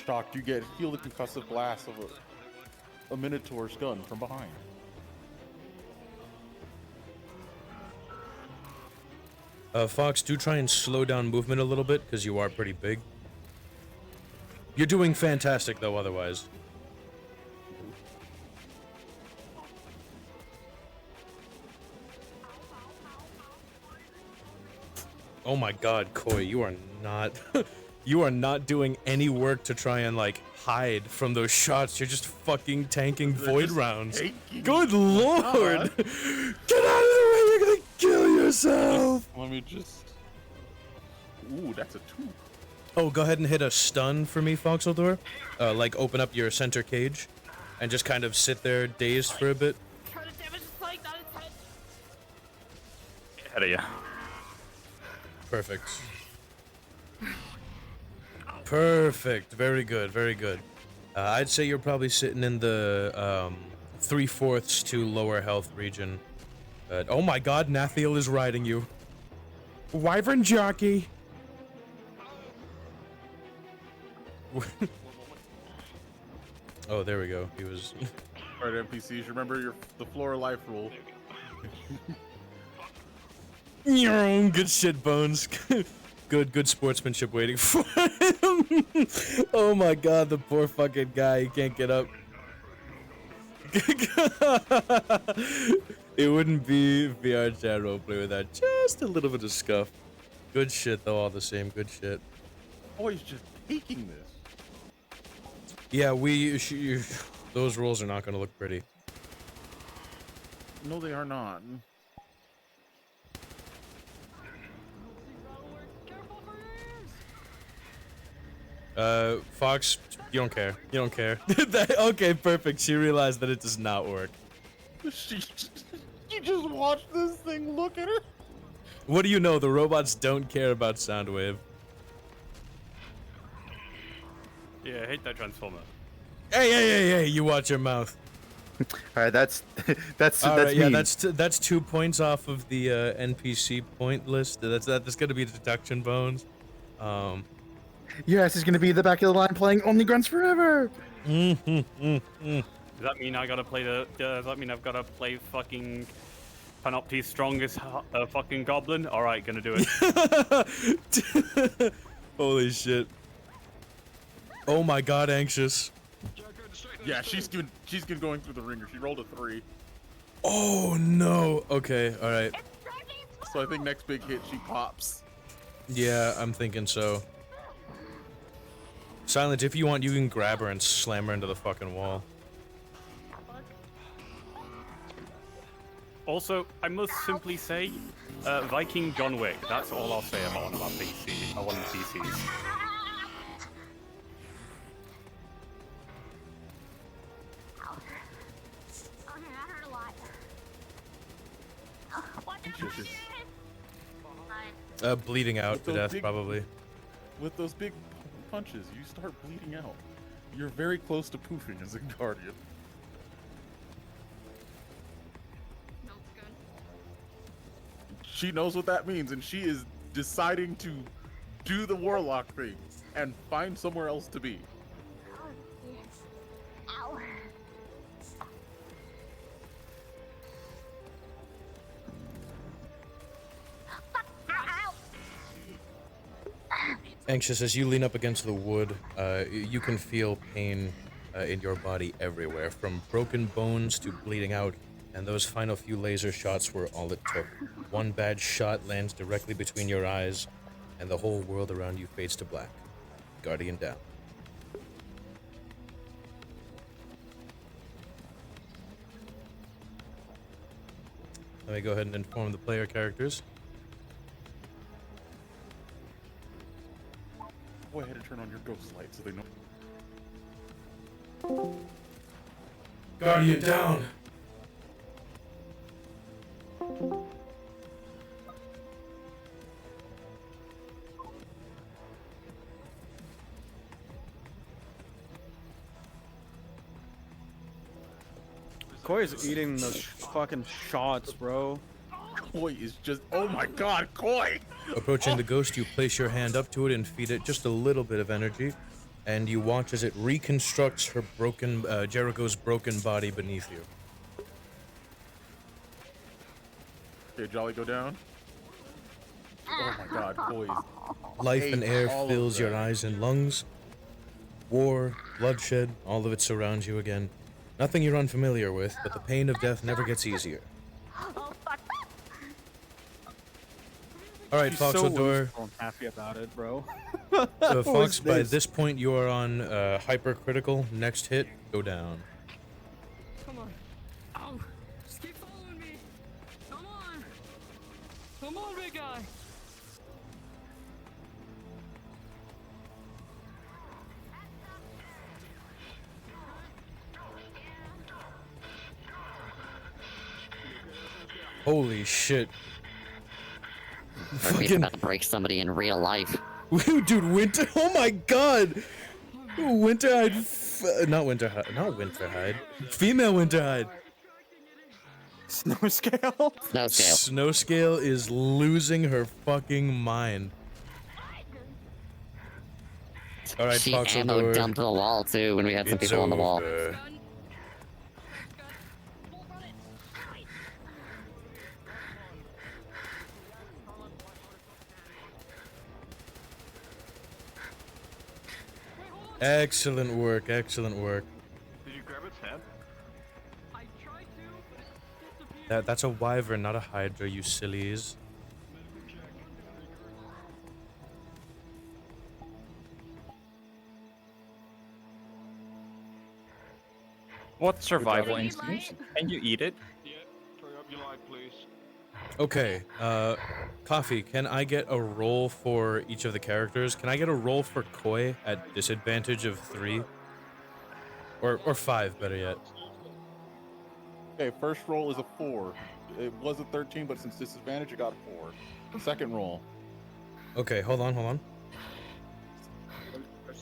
Shocked, you get heal the concussive blast of a Minotaur's gun from behind. Fox, do try and slow down movement a little bit, because you are pretty big. You're doing fantastic, though, otherwise. Oh my god, Koi, you are not... you are not doing any work to try and, like, hide from those shots. You're just fucking tanking void rounds. Good lord! Get out of the way, you're gonna kill yourself! Let me just... Ooh, that's a 2. Oh, go ahead and hit a stun for me, Foxeldor. Like, open up your center cage and just kind of sit there dazed for a bit. Try to damage its leg, not its head. Ahead of you. Perfect. Perfect. Very good. Very good. I'd say you're probably sitting in the 3/4 to lower health region. Oh my god, Nathael is riding you. Wyvern jockey. Oh, there we go. He was. Alright, NPCs, remember the floor of life rule. Good shit, Bones. Good sportsmanship waiting for him. Oh my god, the poor fucking guy. He can't get up. It wouldn't be VRChat roleplay without just a little bit of scuff. Good shit, though, all the same. Good shit. Oh, he's just taking this. Yeah, those rolls are not going to look pretty. No, they are not. Fox, you don't care. You don't care. Okay, perfect. She realized that it does not work. You just watch this thing look at her. What do you know? The robots don't care about Soundwave. Yeah, I hate that transformer. Hey! You watch your mouth. All right, that's All right, yeah, mean. that's 2 points off of the NPC point list. That's gonna be a deduction, Bones. Your ass is gonna be in the back of the line playing Only Grunts Forever. Does that mean I gotta play does that mean I've gotta play fucking Panopti's strongest fucking goblin? All right, gonna do it. Holy shit! Oh my god, anxious. Yeah, she's going through the ringer. She rolled a 3. Oh no. Okay, all right. So I think next big hit she pops. Yeah, I'm thinking so. Silent, if you want, you can grab her and slam her into the fucking wall. Also, I must simply say, Viking John Wick. That's all I'll say about PC. I want PCs. Bleeding out to death, probably. With those big punches, you start bleeding out. You're very close to poofing as a guardian. She knows what that means, and she is deciding to do the warlock thing and find somewhere else to be. Ow. Anxious, as you lean up against the wood, you can feel pain in your body everywhere, from broken bones to bleeding out, and those final few laser shots were all it took. One bad shot lands directly between your eyes, and the whole world around you fades to black. Guardian down. Let me go ahead and inform the player characters. Go ahead and turn on your ghost light so they know. Guardian down! Koi is eating the fucking shots, bro. Koi is just, oh my god, Koi! Approaching the ghost, you place your hand up to it and feed it just a little bit of energy, and you watch as it reconstructs her Jericho's broken body beneath you. Okay, Jolly, go down. Oh my god, Koi's. Life and air all of fills your that. eyes and lungs. War, bloodshed, all of it surrounds you again. Nothing you're unfamiliar with, but the pain of death never gets easier. All right, She's Fox so O'Dore. wistful and happy about it, bro. Fox, by this point, you are on hypercritical. Next hit, go down. Come on. Ow. Just keep following me. Come on. Come on, big guy. Holy shit. He's about to break somebody in real life. Dude, Winter. Oh my god. Winterhide. Not Winterhide. Female Winterhide. Snow scale? Snow scale. Snow Scale is losing her fucking mind. All right, She Foxel ammo Door. dumped the wall too when we had some It's people on the wall. over. Excellent work, excellent work. Did you grab its head? That's a wyvern, not a hydra, you sillies. What survival instincts? Can you eat it? Yeah, hurry up your life, please. Okay, Coffee, can I get a roll for each of the characters? Can I get a roll for Koi at disadvantage of 3? Or 5, better yet. Okay, first roll is a 4. It was a 13, but since disadvantage, it got a 4. Second roll Okay, hold on.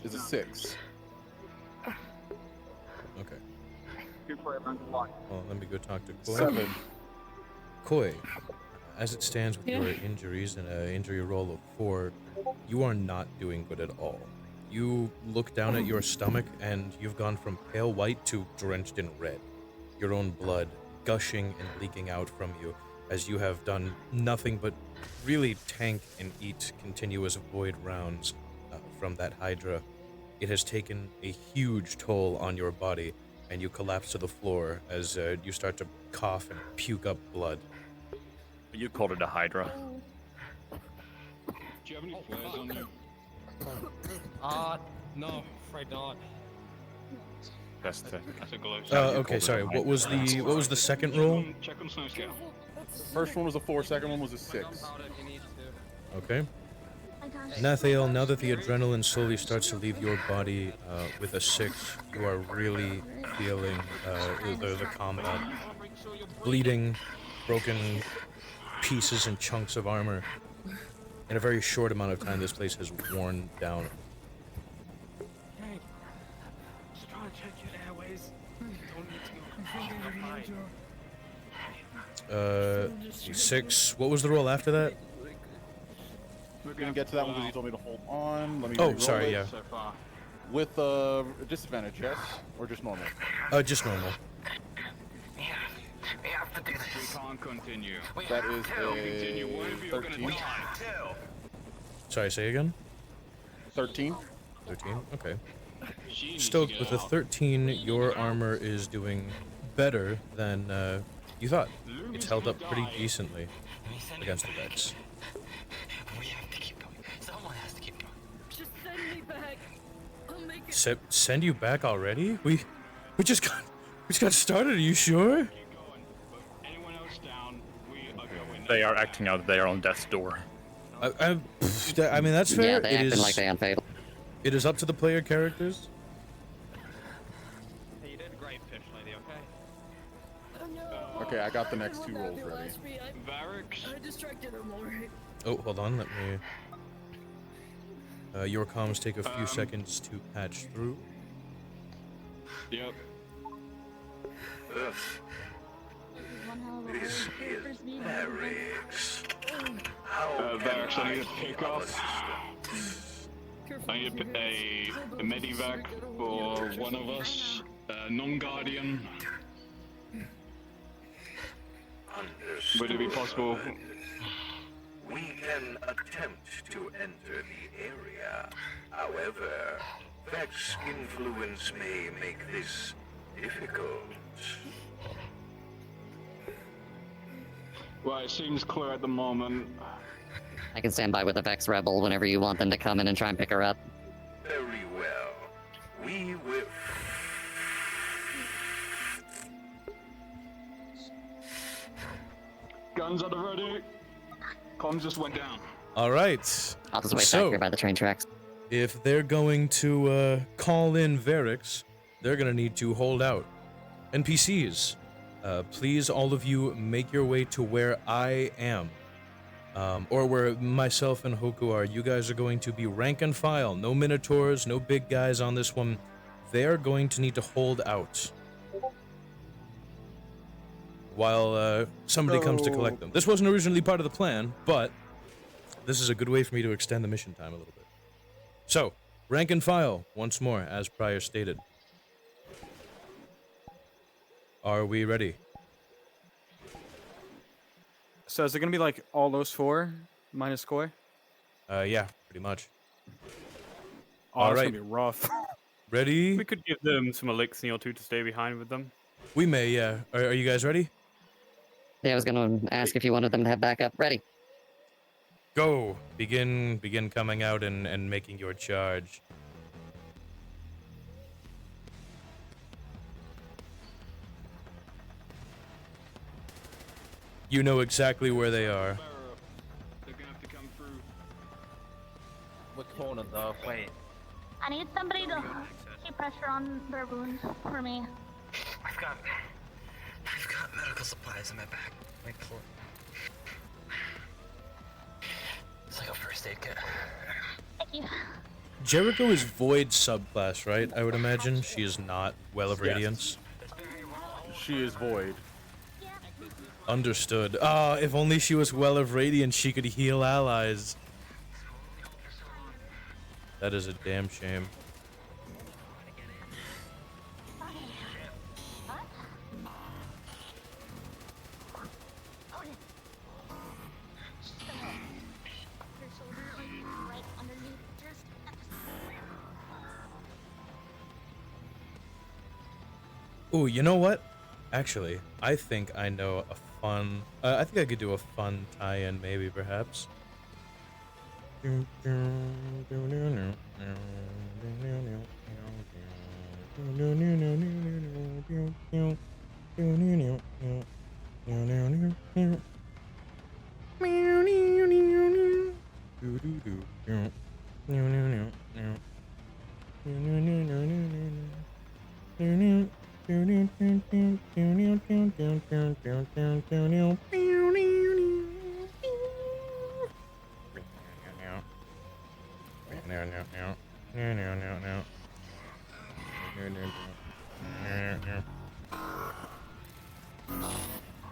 is a 6. Okay. Well, let me go talk to Koi. 7. Koi, as it stands with your injuries and an injury roll of 4, you are not doing good at all. You look down at your stomach and you've gone from pale white to drenched in red. Your own blood gushing and leaking out from you as you have done nothing but really tank and eat continuous void rounds from that Hydra. It has taken a huge toll on your body, and you collapse to the floor as you start to cough and puke up blood. You called it a Hydra. Do you have any flares on you? No, afraid not. That's the glow. Okay, sorry. What was the second roll? Check on snow scale. First one was a 4, second one was a 6. Okay. Nathael, now that the adrenaline slowly starts to leave your body with a 6, you are really feeling the combat. Bleeding, broken pieces and chunks of armor. In a very short amount of time, this place has worn down. Hey, just trying to check your airways. Don't need to go. 6. What was the roll after that? We're gonna get to that one because you told me to hold on. Let me Oh, re-roll sorry, it. yeah. With disadvantage, yes? Or just normal? Just normal. We have to do this. We can't continue. That is Continue. One of a you are gonna 13. die. Sorry, say again? 13. 13, okay. She needs to Stoked, get with a out. 13, your armor is doing better than you thought. It's held up pretty decently against the Vex. We have to keep going. Someone has to keep going. Just send me back. I'll make it. Send you back already? We just got started. Are you sure? Anyone else down? We are going. They are acting out their own death's door. I mean, that's fair. Yeah, they acting like they unfaithful. It is up to the player characters. Hey, you did great, fish lady. Okay. Okay, I got the next 2 rolls ready. VRChat. I distracted him already. Oh, hold on. Let me. Your comms take a few seconds to patch through. Yep. This is VRChat, I need to pick up. I need a medivac for one of us. Non-guardian. Would it be possible? We can attempt to enter the area. However, Vex influence may make this difficult. Well, it seems clear at the moment. I can stand by with the Vex Rebel whenever you want them to come in and try and pick her up. Very well. We will. Guns at the ready. Comms just went down. All right. I'll just wait back here by the train tracks. If they're going to call in Varix, they're going to need to hold out. NPCs, please, all of you, make your way to where I am. Or where myself and Hoku are. You guys are going to be rank and file. No Minotaurs, no big guys on this one. They're going to need to hold out while somebody comes to collect them. This wasn't originally part of the plan, but this is a good way for me to extend the mission time a little bit. So, Rank and file, once more, as prior stated. Are we ready? So is it gonna be like all those 4 minus Koi? Yeah, pretty much. Oh, All that's right. gonna be rough. Ready? We could give them some elixir or 2 to stay behind with them. We may, yeah. Are you guys ready? Yeah, I was gonna ask if you wanted them to have backup. Ready. Go! Begin coming out and making your charge. You know exactly where they are. They're gonna have to come through. What corner though? Wait. I need somebody to keep pressure on their wounds for me. I've got medical supplies in my bag. Wait, pull it. It's like a first aid kit. Thank you. Jericho is Void subclass, right? I would imagine. She is not Well of Yes. Radiance. She is Void. Understood. Ah, if only she was Well of Radiance, she could heal allies. That is a damn shame. Ooh, you know what? Actually, I think I know a fun... I think I could do a fun tie-in, maybe, perhaps.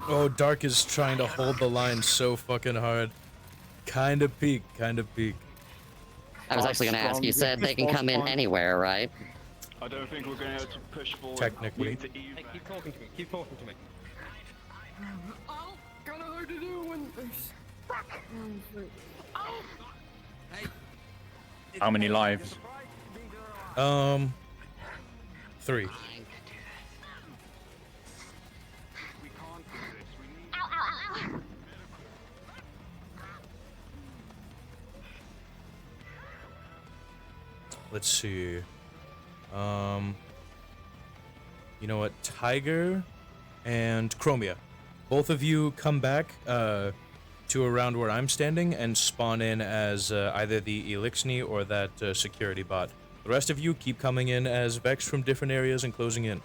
Oh, Dark is trying to hold the line so fucking hard. Kinda peak, kinda peak. I was actually gonna ask, you said they can come in anywhere, right? I don't think we're going to be able to push forward. Technically. To evac. Hey, keep talking to me. Keep talking to me. Oh, kinda hard to do when there's... Oh! Hey. How many lives? 3. Let's see. You know what? Tiger and Chromia. Both of you come back to around where I'm standing and spawn in as either the Elixni or that security bot. The rest of you keep coming in as Vex from different areas and closing in.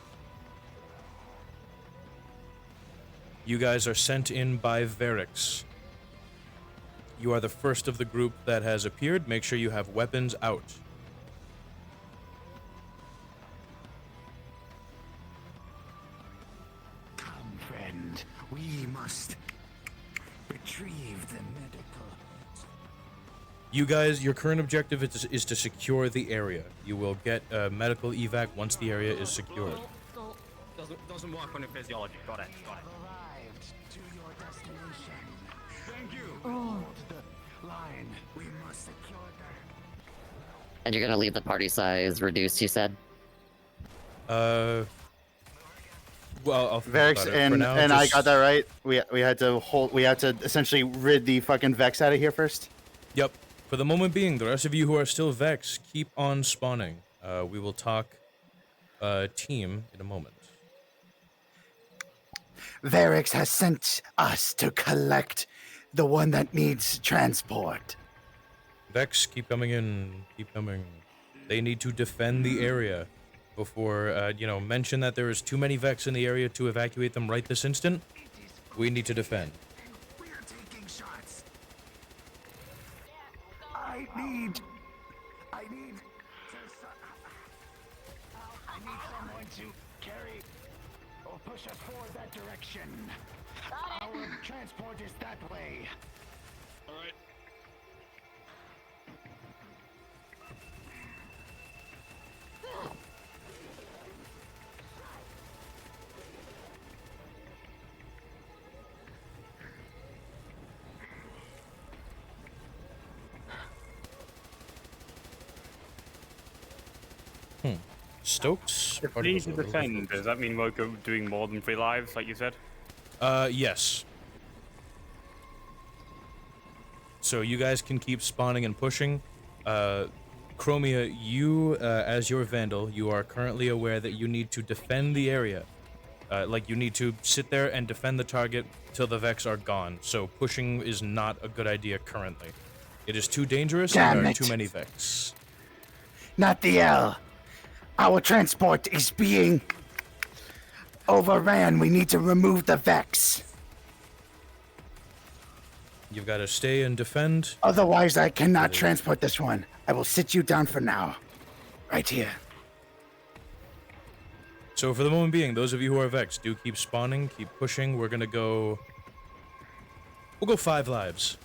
You guys are sent in by Verix. You are the first of the group that has appeared. Make sure you have weapons out. Come, friend. We must retrieve the medical. You guys, your current objective is to secure the area. You will get a medical evac once the area is secured. Doesn't work on your physiology. Got it. Got it. Arrived to your destination. Thank you. Oh. Hold the line. We must secure the... And you're gonna leave the party size reduced, you said? Well, I'll think Vex about it. and For now, I just- got that right. We had to essentially rid the fucking Vex out of here first. Yep. For the moment being, the rest of you who are still Vex, keep on spawning. We will talk team in a moment. Verix has sent us to collect the one that needs transport. Vex, keep coming in. Keep coming. They need to defend the area before, mention that there is too many Vex in the area to evacuate them right this instant. We need to defend. We are taking shots. I need someone to carry or push us forward that direction. Our transport is that way. Alright. Stokes. If we need to defend, does that mean we're doing more than 3 lives, like you said? Yes. So you guys can keep spawning and pushing. Chromia, you, as your Vandal, you are currently aware that you need to defend the area. Like, you need to sit there and defend the target till the Vex are gone. So pushing is not a good idea currently. It is too dangerous and Damn there are it. too many Vex. Not the L. Our transport is being overran. We need to remove the Vex. You've got to stay and defend. Otherwise, I cannot transport this one. I will sit you down for now. Right here. So for the moment being, those of you who are Vex, do keep spawning, keep pushing. We're gonna go... We'll go 5 lives.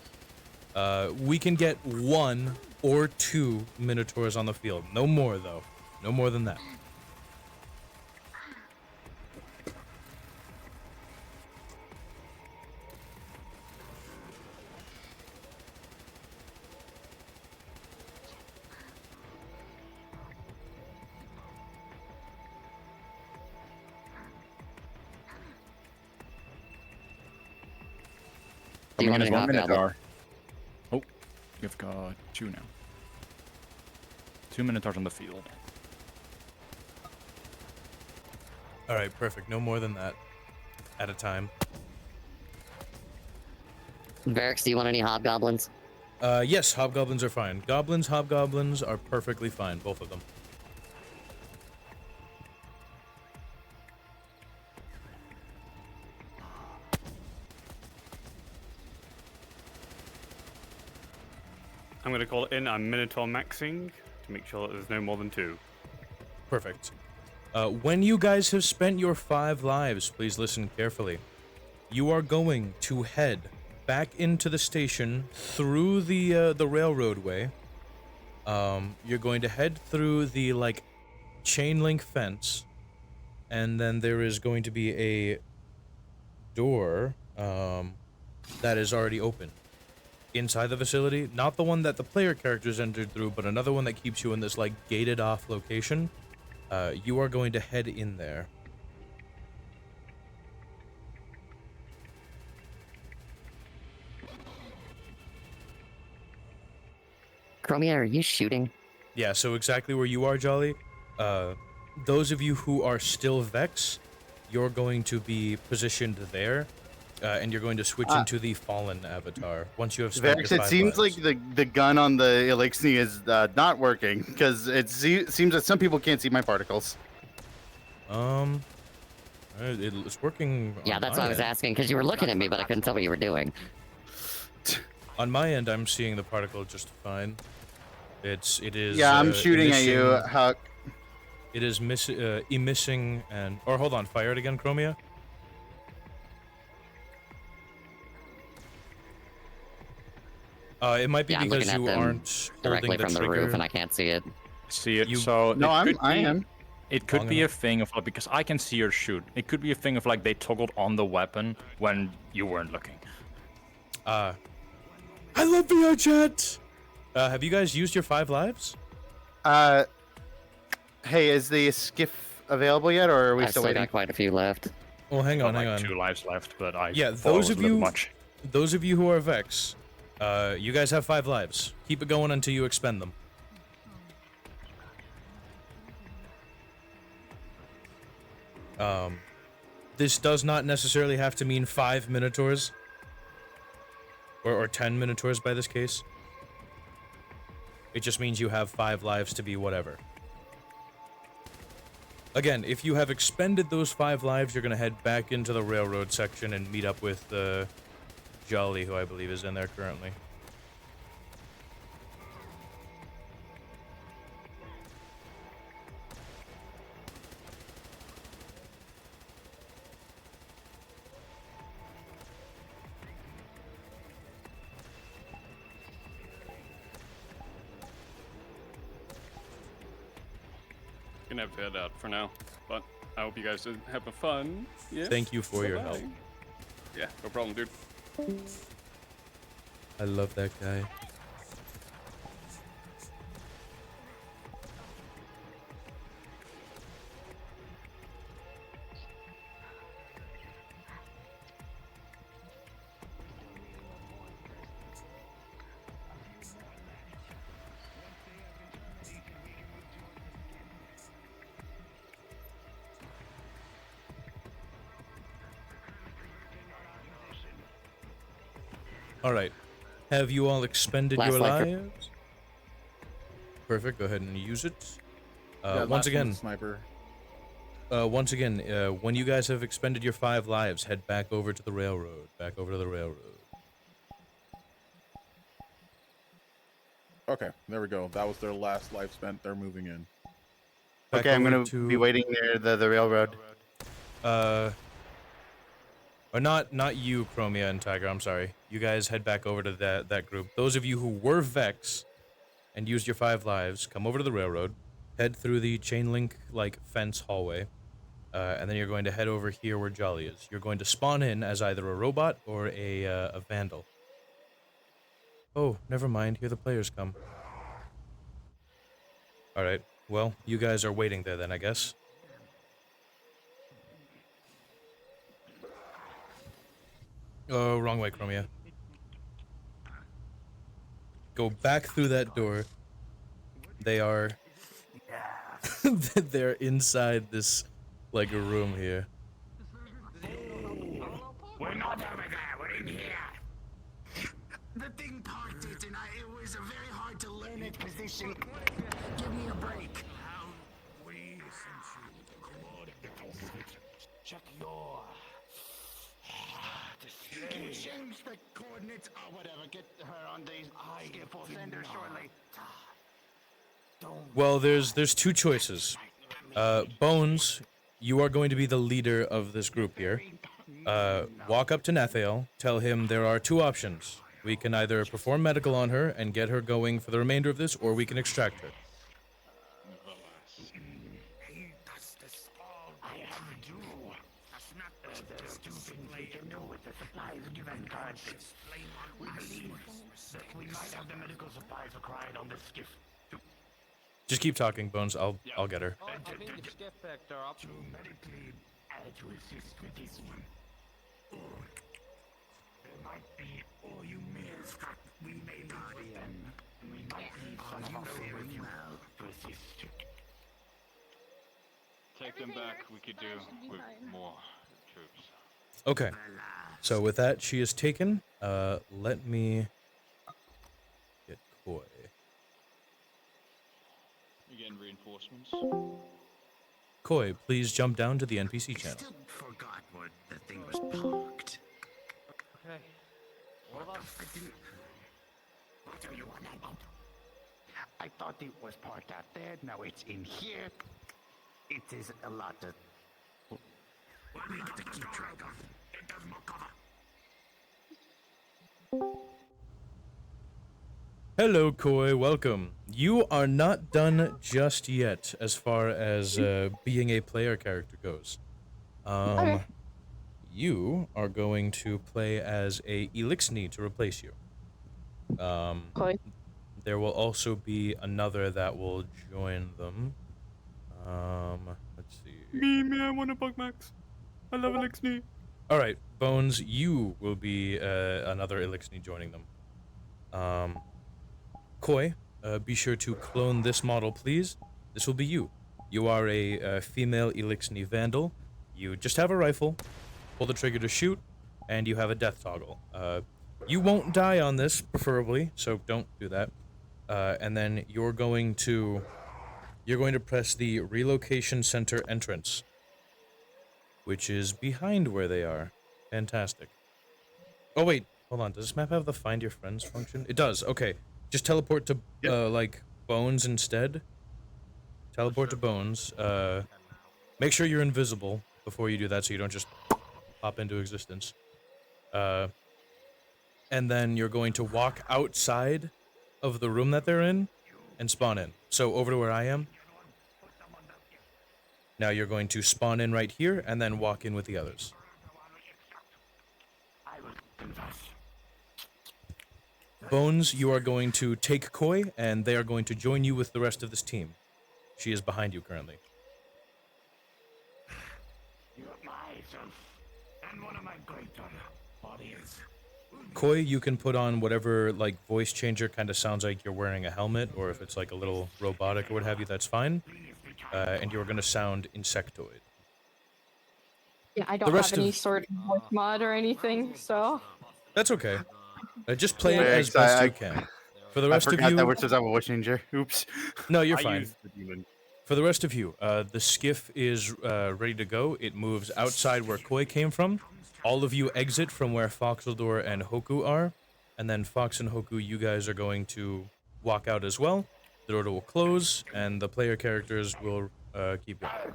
We can get 1 or 2 Minotaurs on the field. No more, though. No more than that. Do you want Coming in any as one hobgoblin? Minotaur. Oh, you've got 2 now. 2 Minotaurs on the field. Alright, perfect. No more than that. At a time. Varix, do you want any hobgoblins? Yes, hobgoblins are fine. Goblins, hobgoblins are perfectly fine, both of them. I'm going to call it in. I'm Minotaur maxing to make sure that there's no more than 2. Perfect. When you guys have spent your 5 lives, please listen carefully. You are going to head back into the station through the railroad way. You're going to head through the, like, chain link fence, and then there is going to be a door that is already open inside the facility. Not the one that the player characters entered through, but another one that keeps you in this, like, gated off location. You are going to head in there. Chromia, are you shooting? Yeah, so exactly where you are, Jolly. Those of you who are still Vex, you're going to be positioned there, and you're going to switch into the Fallen avatar once you have spent Vex, your it 5 seems lives. like the gun on the Elixir is not working, because it seems that some people can't see my particles. It's working. Yeah, that's what I was asking, because you were looking at me, but I couldn't tell what you were doing. On my end, I'm seeing the particle just fine. It is. Yeah, I'm shooting at you, Huck. It is emitting and... Or hold on, fire it again, Chromia. It might be I'm because looking at you them aren't directly holding the from the trigger. roof, and I can't see it. See it. You- So No, I be, am. It could Long be enough. a thing of like, because I can see your shoot. It could be a thing of like they toggled on the weapon when you weren't looking. I love VRChat! Have you guys used your 5 lives? Hey, is the skiff available yet, or are we I've still still waiting? got quite a few left. Well, hang on, Got hang like on. 2 lives left, but I Yeah, thought it those was of a little you, much. those of you who are Vex, you guys have 5 lives. Keep it going until you expend them. This does not necessarily have to mean 5 Minotaurs. Or 10 Minotaurs by this case. It just means you have 5 lives to be whatever. Again, if you have expended those 5 lives, you're gonna head back into the railroad section and meet up with Jolly, who I believe is in there currently. Gonna have to head out for now, but I hope you guys are having fun. Yeah. Thank you for your Bye-bye. help. Yeah, no problem, dude. I love that guy. All right. Have you all expended Last your life for- lives? Perfect. Go ahead and use it. Yeah, Once last again, one's sniper. When you guys have expended your 5 lives, head back over to the railroad. Back over to the railroad. Okay, there we go. That was their last life spent. They're moving in. Back Okay, I'm over gonna be waiting near the railroad. Or not you, Chromia and Tiger. I'm sorry. You guys head back over to that group. Those of you who were Vex and used your 5 lives, come over to the railroad. Head through the chain link fence hallway, and then you're going to head over here where Jolly is. You're going to spawn in as either a robot or a vandal. Oh, never mind. Here the players come. All right. Well, you guys are waiting there then, I guess. Oh, wrong way, Chromia. Go back through that door. They are... they're inside this, a room here. We're not over there, we're in here. The thing parted and it was very hard to learn its position. Give me a break. We sent you the coordinates. Check your... change the coordinates or whatever. Get her on the skip or send her shortly. Well, there's 2 choices. Bones, you are going to be the leader of this group here. Walk up to Nathael, tell him there are 2 options. We can either perform medical on her and get her going for the remainder of this, or we can extract her. We believe that we might have the medical supplies required on this skiff. Just keep talking, Bones. I'll get her. I think the skip picked her up. To medically to assist with this one. Or there might be, or you may have we may leave them. We might leave some of us here with you to assist. Take them back. We could do with more troops. Okay. So with that, she is taken. Let me get Koi. Again, reinforcements. Koi, please jump down to the NPC channel. Still forgot where the thing was parked. Okay. What do you want about? I thought it was parked out there. Now it's in here. It is a lot of... We need to keep track of. It does more cover. Hello, Koi. Welcome. You are not done just yet as far as being a player character goes. Okay. You are going to play as a Elixni to replace you. Koi. There will also be another that will join them. Let's see. Me, I want a bug max. I love Elixni. All right, Bones, you will be another Elixni joining them. Koi, be sure to clone this model, please. This will be you. You are a female Elixni Vandal. You just have a rifle, pull the trigger to shoot, and you have a death toggle. You won't die on this, preferably, so don't do that. And then you're going to press the relocation center entrance, which is behind where they are. Fantastic. Oh wait, hold on. Does this map have the find your friends function? It does. Okay. Just teleport to Bones instead. Teleport to Bones. Make sure you're invisible before you do that, so you don't just pop into existence. And then you're going to walk outside of the room that they're in and spawn in. So over to where I am. Now you're going to spawn in right here and then walk in with the others. Bones, you are going to take Koi, and they are going to join you with the rest of this team. She is behind you currently. You are myself and one of my greater audience. Koi, you can put on whatever voice changer kind of sounds like you're wearing a helmet, or if it's a little robotic or what have you, that's fine. And you're going to sound insectoid. Yeah, I don't have any sort of voice mod or anything, so... That's okay. Just play it Wait, as best you can. For the rest I of forgot you, that we're supposed to have a voice changer. Oops. no, you're I fine. used the demon. For the rest of you, the skiff is ready to go. It moves outside where Koi came from. All of you exit from where Foxeldor and Hoku are, and then Fox and Hoku, you guys are going to walk out as well. The door will close, and the player characters will keep going.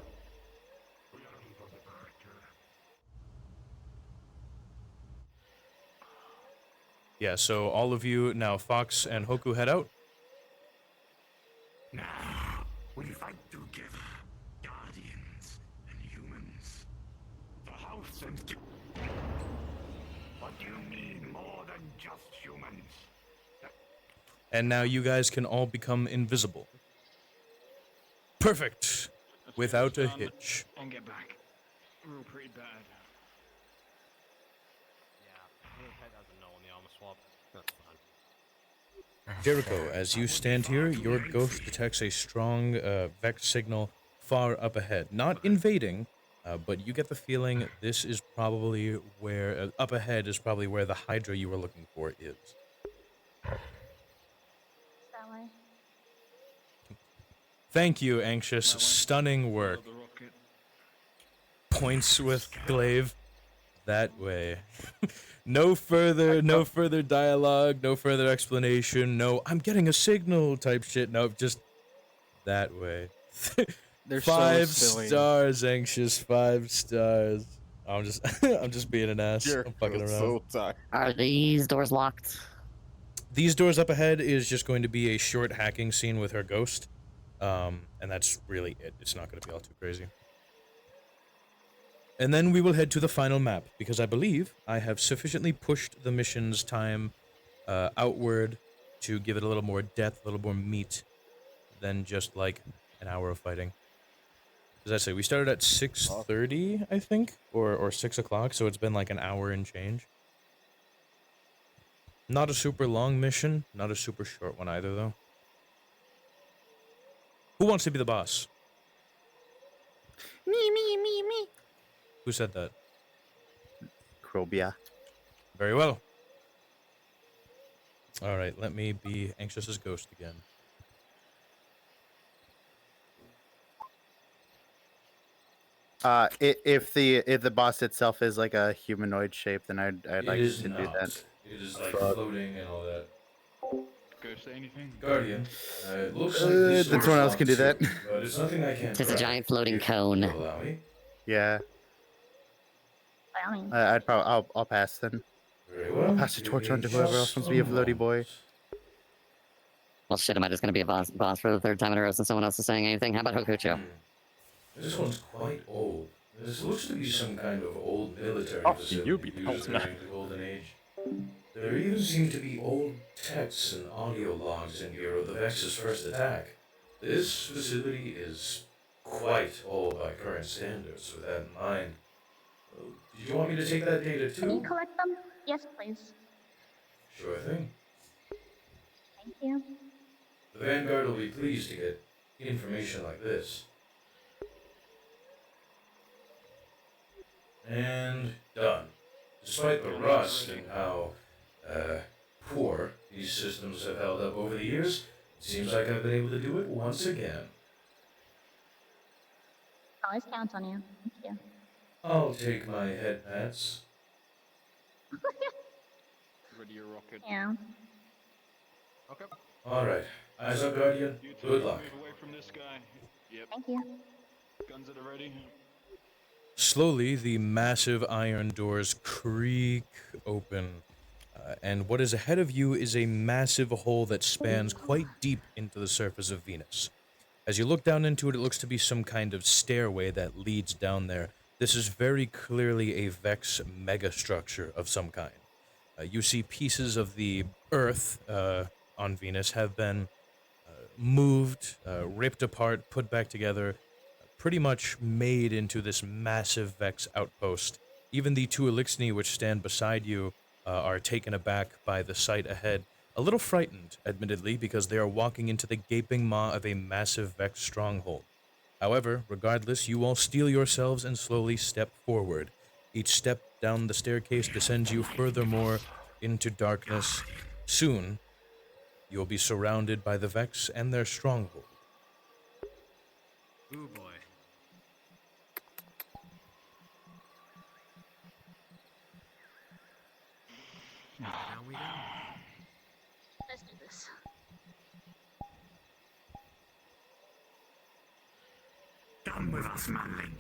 Yeah, so all of you, now Fox and Hoku head out. Now, we fight together, guardians and humans. The house and... What do you mean more than just humans? And now you guys can all become invisible. Perfect! Without a hitch. And get back. We're all pretty bad. Head doesn't know on the armor swap. That's fine. Jericho, as you stand here, your ghost detects a strong Vex signal far up ahead. Not invading, but you get the feeling this is probably where, up ahead is probably where the Hydra you were looking for is. That way. Thank you, Anxious. Stunning work. Points with Glaive. That way. No further dialogue, no further explanation, no, I'm getting a signal type shit. Nope, just that way. They're 5 so silly. stars, Anxious, 5 stars. I'm just being an ass. I'm fucking around. Are these doors locked? These doors up ahead is just going to be a short hacking scene with her ghost. And that's really it. It's not going to be all too crazy. And then we will head to the final map, because I believe I have sufficiently pushed the mission's time outward to give it a little more depth, a little more meat than just like an hour of fighting. As I say, we started at 6:30, I think, or 6 o'clock, so it's been like an hour and change. Not a super long mission, not a super short one either, though. Who wants to be the boss? Me. Who said that? Krobia. Very well. Alright, let me be Anxious's ghost again. If the boss itself is like a humanoid shape, then I'd like to do that. It is like floating and all that. Ghost say anything? Guardian. It looks like this then someone else can do that. But it's nothing I can't It's a try. giant floating cone. Allow me. Yeah. By all means. I'll pass then. Very well. I'll pass the torch on to whoever else wants to be a floaty boy. Well, shit, am I just gonna be a boss for the 3rd time in a row since someone else is saying anything? How about Hokucho? This one's quite old. This looks to be some kind of old military facility you be used told, man. during the Golden Age. There even seem to be old texts and audio logs in here of the Vex's first attack. This facility is quite old by current standards. With that in mind, did you want me to take that data Can you too? collect them? Yes, please. Sure thing. Thank you. The Vanguard will be pleased to get information like this. And done. Despite the rust and how poor these systems have held up over the years, it seems like I've been able to do it once again. Always count on you. Thank you. I'll take my head pats. Ready your rocket. Yeah. Okay. Alright, eyes up, Guardian. You two Good luck. move away from this guy. Yep. Thank you. Guns at the ready. Slowly, the massive iron doors creak open, and what is ahead of you is a massive hole that spans quite deep into the surface of Venus. As you look down into it, it looks to be some kind of stairway that leads down there. This is very clearly a Vex megastructure of some kind. You see pieces of the Earth on Venus have been moved, ripped apart, put back together, pretty much made into this massive Vex outpost. Even the 2 Elixni which stand beside you are taken aback by the sight ahead. A little frightened, admittedly, because they are walking into the gaping maw of a massive Vex stronghold. However, regardless, you all steel yourselves and slowly step forward. Each step down the staircase descends you furthermore into darkness. Soon, you'll be surrounded by the Vex and their stronghold. Ooh boy. Down we go. Let's do this. Done with us, manling.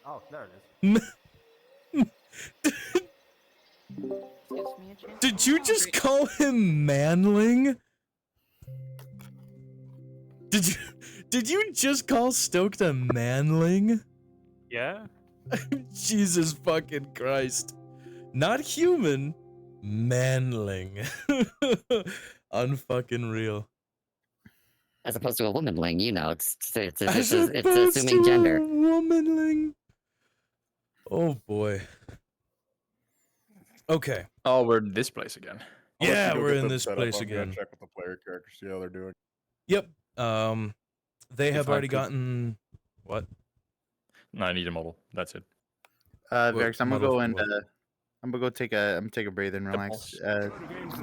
Oh, there it is. Did you just call him manling? Did you just call Stoked a manling? Yeah. Jesus fucking Christ. Not human, manling. Unfucking real. As opposed to a womanling, you know, it's As assuming opposed to gender. a womanling. Oh boy. Okay. Oh, we're in this place again. I'll let Yeah, you go we're get in them this set up. place I'm gonna again. check with the player characters, see how they're doing. Yep. They If have I already could- gotten what? No, I need a model. That's it. Varix, I'm gonna model go for and what? I'm gonna go take a breather and relax.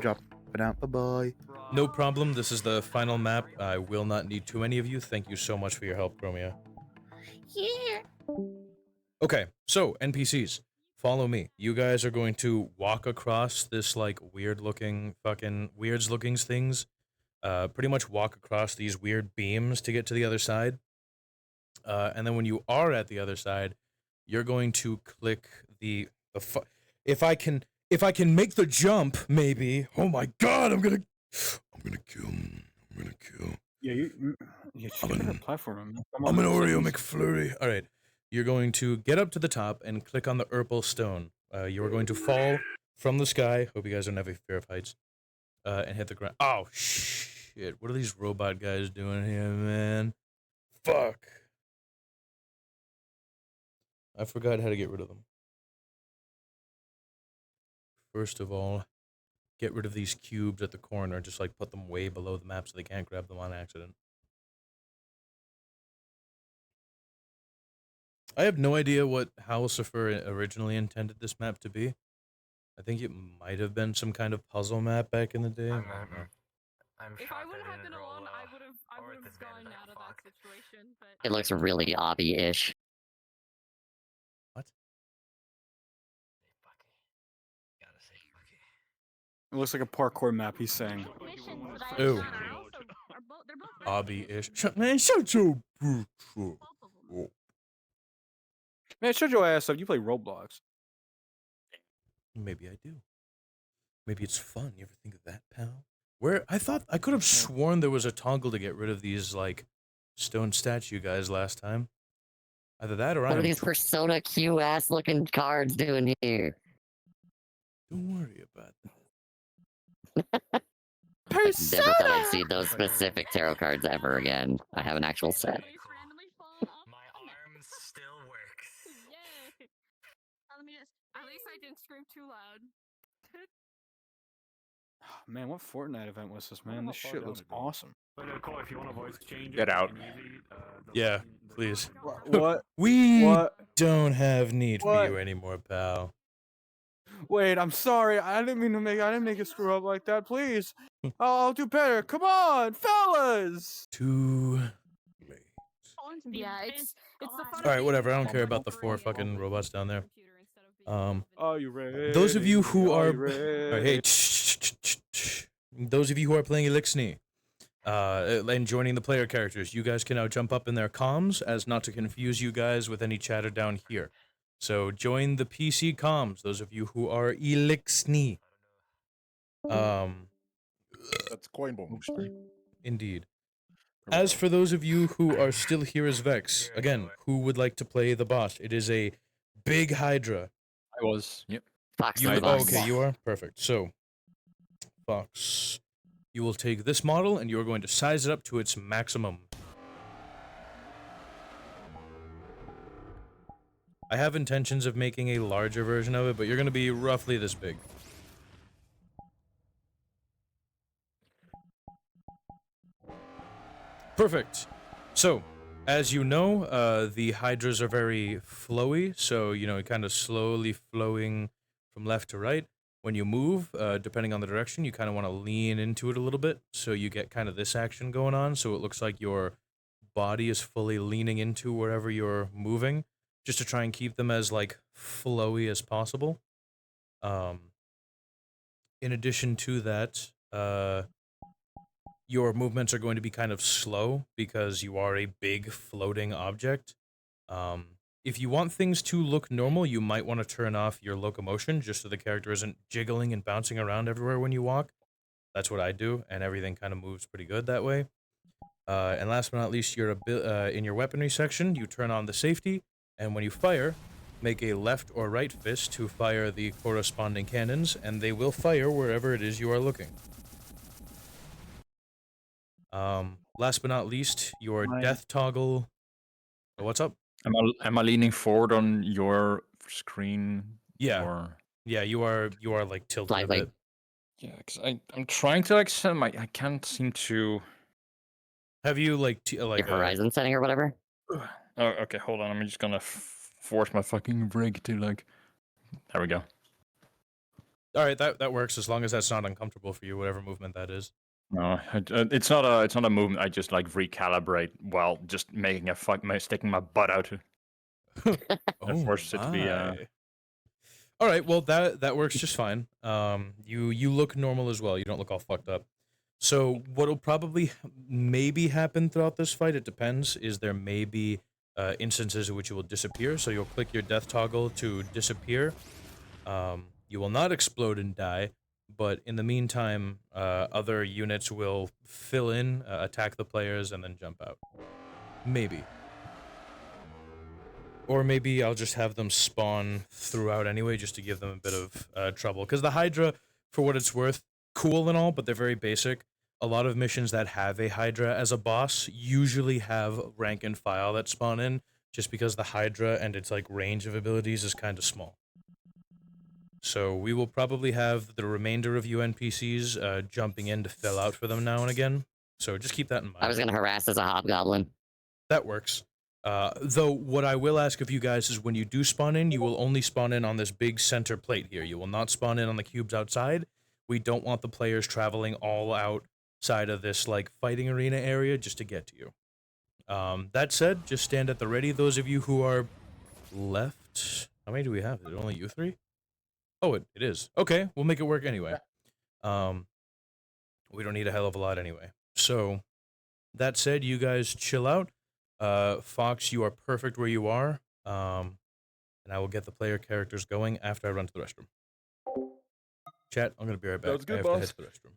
Drop it out. Bye bye. No problem. This is the final map. I will not need too many of you. Thank you so much for your help, Chromia. Yeah. Okay, so NPCs, follow me. You guys are going to walk across this like weird looking things. Pretty much walk across these weird beams to get to the other side. And then when you are at the other side, you're going to click if I can make the jump, maybe. Oh my God, I'm gonna kill. Yeah, you should get a platform. I'm an Oreo McFlurry. All right, you're going to get up to the top and click on the Urple stone. You are going to fall from the sky. Hope you guys don't have a fear of heights. And hit the ground. Oh shit! What are these robot guys doing here, man? Fuck! I forgot how to get rid of them. First of all, get rid of these cubes at the corner. Just like put them way below the map so they can't grab them on accident. I have no idea what Lucifer originally intended this map to be. I think it might have been some kind of puzzle map back in the day. I don't know. If I wouldn't have been alone, I would have gone out of that situation. But It looks really obby-ish. What? It looks like a parkour map. He's saying. Ooh. Obby-ish. Shut your bitch up. Man, shut your ass up. You play Roblox. Maybe I do. Maybe it's fun. You ever think of that, pal? I could have sworn there was a toggle to get rid of these, like, stone statue guys last time. Either that or What are these Persona Q ass looking cards doing here? Don't worry about that. I never thought I'd see those specific tarot cards ever again. I have an actual set. At least I didn't scream too loud. Man, what Fortnite event was this, man? This shit looks awesome. If you want to voice change Get out. Yeah, please. What? We don't have need for you anymore, pal. Wait, I'm sorry. I didn't make a screw up like that. Please. I'll do better. Come on, fellas. Too late. Yeah, it's the fun. All right, whatever. I don't care about the 4 fucking robots down there. Are you ready? Those of you who are, you ready? all right, hey, those of you who are playing Elixni, and joining the player characters, you guys can now jump up in their comms as not to confuse you guys with any chatter down here. So join the PC comms, those of you who are Elixni. That's coin boom. Indeed. As for those of you who are still here as Vex, again, who would like to play the boss? It is a big Hydra. I was. Yep. Fox You, the boss. okay, you are? Perfect. So, Fox, you will take this model and you are going to size it up to its maximum. I have intentions of making a larger version of it, but you're going to be roughly this big. Perfect. So, as you know, the Hydras are very flowy, so, you know, kind of slowly flowing from left to right. When you move, depending on the direction, you kind of want to lean into it a little bit, so you get kind of this action going on, so it looks like your body is fully leaning into wherever you're moving, just to try and keep them as, like, flowy as possible. In addition to that, your movements are going to be kind of slow because you are a big floating object. If you want things to look normal, you might want to turn off your locomotion just so the character isn't jiggling and bouncing around everywhere when you walk. That's what I do, and everything kind of moves pretty good that way. And last but not least, in your weaponry section, you turn on the safety, and when you fire, make a left or right fist to fire the corresponding cannons, and they will fire wherever it is you are looking. Last but not least, your death toggle. What's up? Am I leaning forward on your screen? Yeah. Or... Yeah, you are like tilted a bit. Yeah, because I'm trying to like set my. I can't seem to. Have you like your horizon setting or whatever? Oh, okay. Hold on. I'm just gonna force my fucking rig to like. There we go. All right, that works as long as that's not uncomfortable for you, whatever movement that is. No, it's not a movement. I just like recalibrate while just making sticking my butt out. Oh, force it to be. All right, well that works just fine. You look normal as well. You don't look all fucked up. So what'll probably maybe happen throughout this fight, it depends, is there may be instances in which you will disappear. So you'll click your death toggle to disappear. You will not explode and die, but in the meantime, other units will fill in, attack the players, and then jump out. Maybe. Or maybe I'll just have them spawn throughout anyway, just to give them a bit of trouble. Because the Hydra, for what it's worth, cool and all, but they're very basic. A lot of missions that have a Hydra as a boss usually have rank and file that spawn in, just because the Hydra and its like range of abilities is kind of small. So we will probably have the remainder of you NPCs jumping in to fill out for them now and again. So just keep that in mind. I was gonna harass as a hobgoblin. That works. Though what I will ask of you guys is when you do spawn in, you will only spawn in on this big center plate here. You will not spawn in on the cubes outside. We don't want the players traveling all outside of this like fighting arena area just to get to you. That said, just stand at the ready. Those of you who are left, how many do we have? Is it only you three? Oh, it is. Okay, we'll make it work anyway. We don't need a hell of a lot anyway. So, that said, you guys chill out. Fox, you are perfect where you are. And I will get the player characters going after I run to the restroom. Chat, I'm gonna be right back. Sounds good, I have boss. to head to the restroom.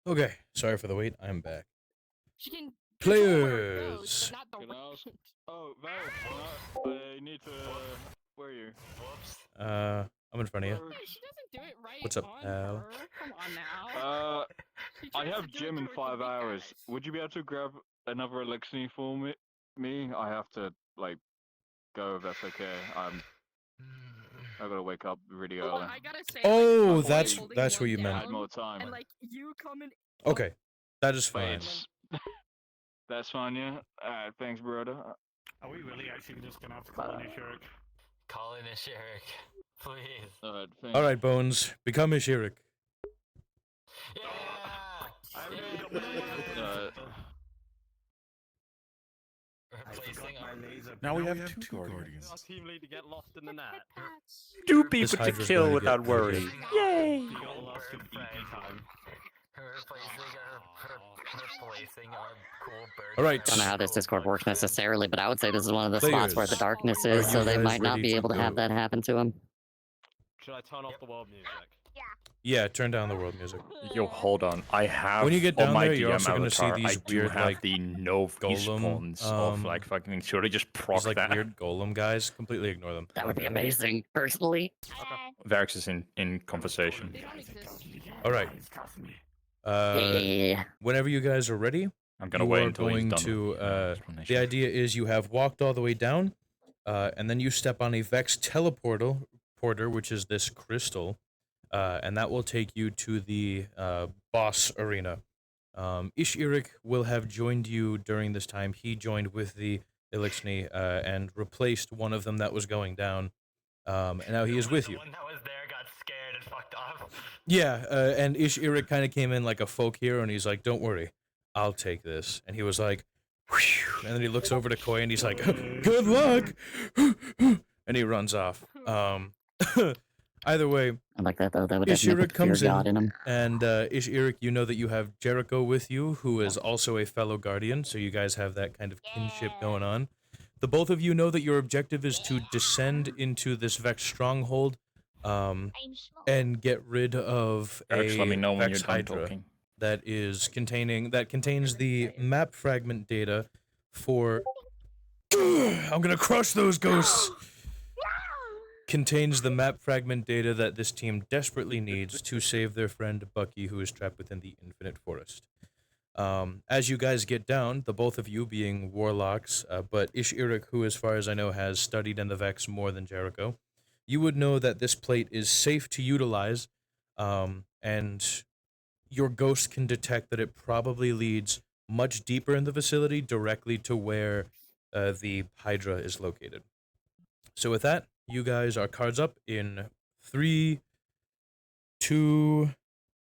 Okay, sorry for the wait. I'm back. She can Players. Can I ask? Oh, Val, I need to. Where are you? I'm in front of you. She doesn't do it right. What's up, pal? Come on now. I have gym in 5 hours. Would you be able to grab another elixir for me? Me, I have to like go if that's okay. I gotta wake up really Well, early. I gotta say, Oh, like, that's holding that's what one you meant. down, More time. and like you come in. Okay, that is But fine. it's that's fine, yeah. Alright, thanks, brother. Are we really actually just gonna have to call in Ishirik? Call in Ishirik, please. Alright, thanks. All right, Bones, become Ishirik. Replacing our Now we have two guardians. Our team lead to get lost in the net. Two This people to Hydra's kill going to get without pretty worry. big. Yay! replacing our cool bird. All right. I don't know how this Discord works necessarily, but I would say this is one of the spots where the Players, darkness are is, you so they guys might not ready be to able to have go? that happen to them. Should I turn off the world music? Yeah, turn down the world music. Yo, hold on. I have When you get on down my there, you're DM also gonna see avatar, these I do weird, have like, the no golem, respawns of like fucking. Should I just proc These like that? weird golem guys. Completely ignore them. That would be amazing, personally. Varix is in conversation. All right. Yeah. Whenever you guys are ready, I'm gonna you wait are until he's going done to. with The idea is you have walked all the way down, and then you step on a Vex teleporter, which is this crystal, and that will take you to the boss arena. Ishirik will have joined you during this time. He joined with the Elixni and replaced one of them that was going down, and now he is with you. The one that was there got scared and fucked off. Yeah, and Ishirik kind of came in like a folk hero, and he's like, "Don't worry, I'll take this." And he was like, whew, and then he looks over to Koi, and he's like, "Good luck," and he runs off. Either way, I like that though. That would definitely Ishirik put the fear comes god in, in him. and Ishirik, you know that you have Jericho with you, who is also a fellow guardian, so you guys have that kind of kinship going on. The both of you know that your objective is to descend into this Vex stronghold, and get rid of Varix, let me know when Vex you're done Hydra talking. that contains the map fragment data for. I'm gonna crush those ghosts. Contains the map fragment data that this team desperately needs to save their friend Bucky, who is trapped within the Infinite Forest. As you guys get down, the both of you being warlocks, but Ishirik, who as far as I know has studied in the Vex more than Jericho, you would know that this plate is safe to utilize, and your ghost can detect that it probably leads much deeper in the facility, directly to where the Hydra is located. So with that, you guys are cards up in 3, 2,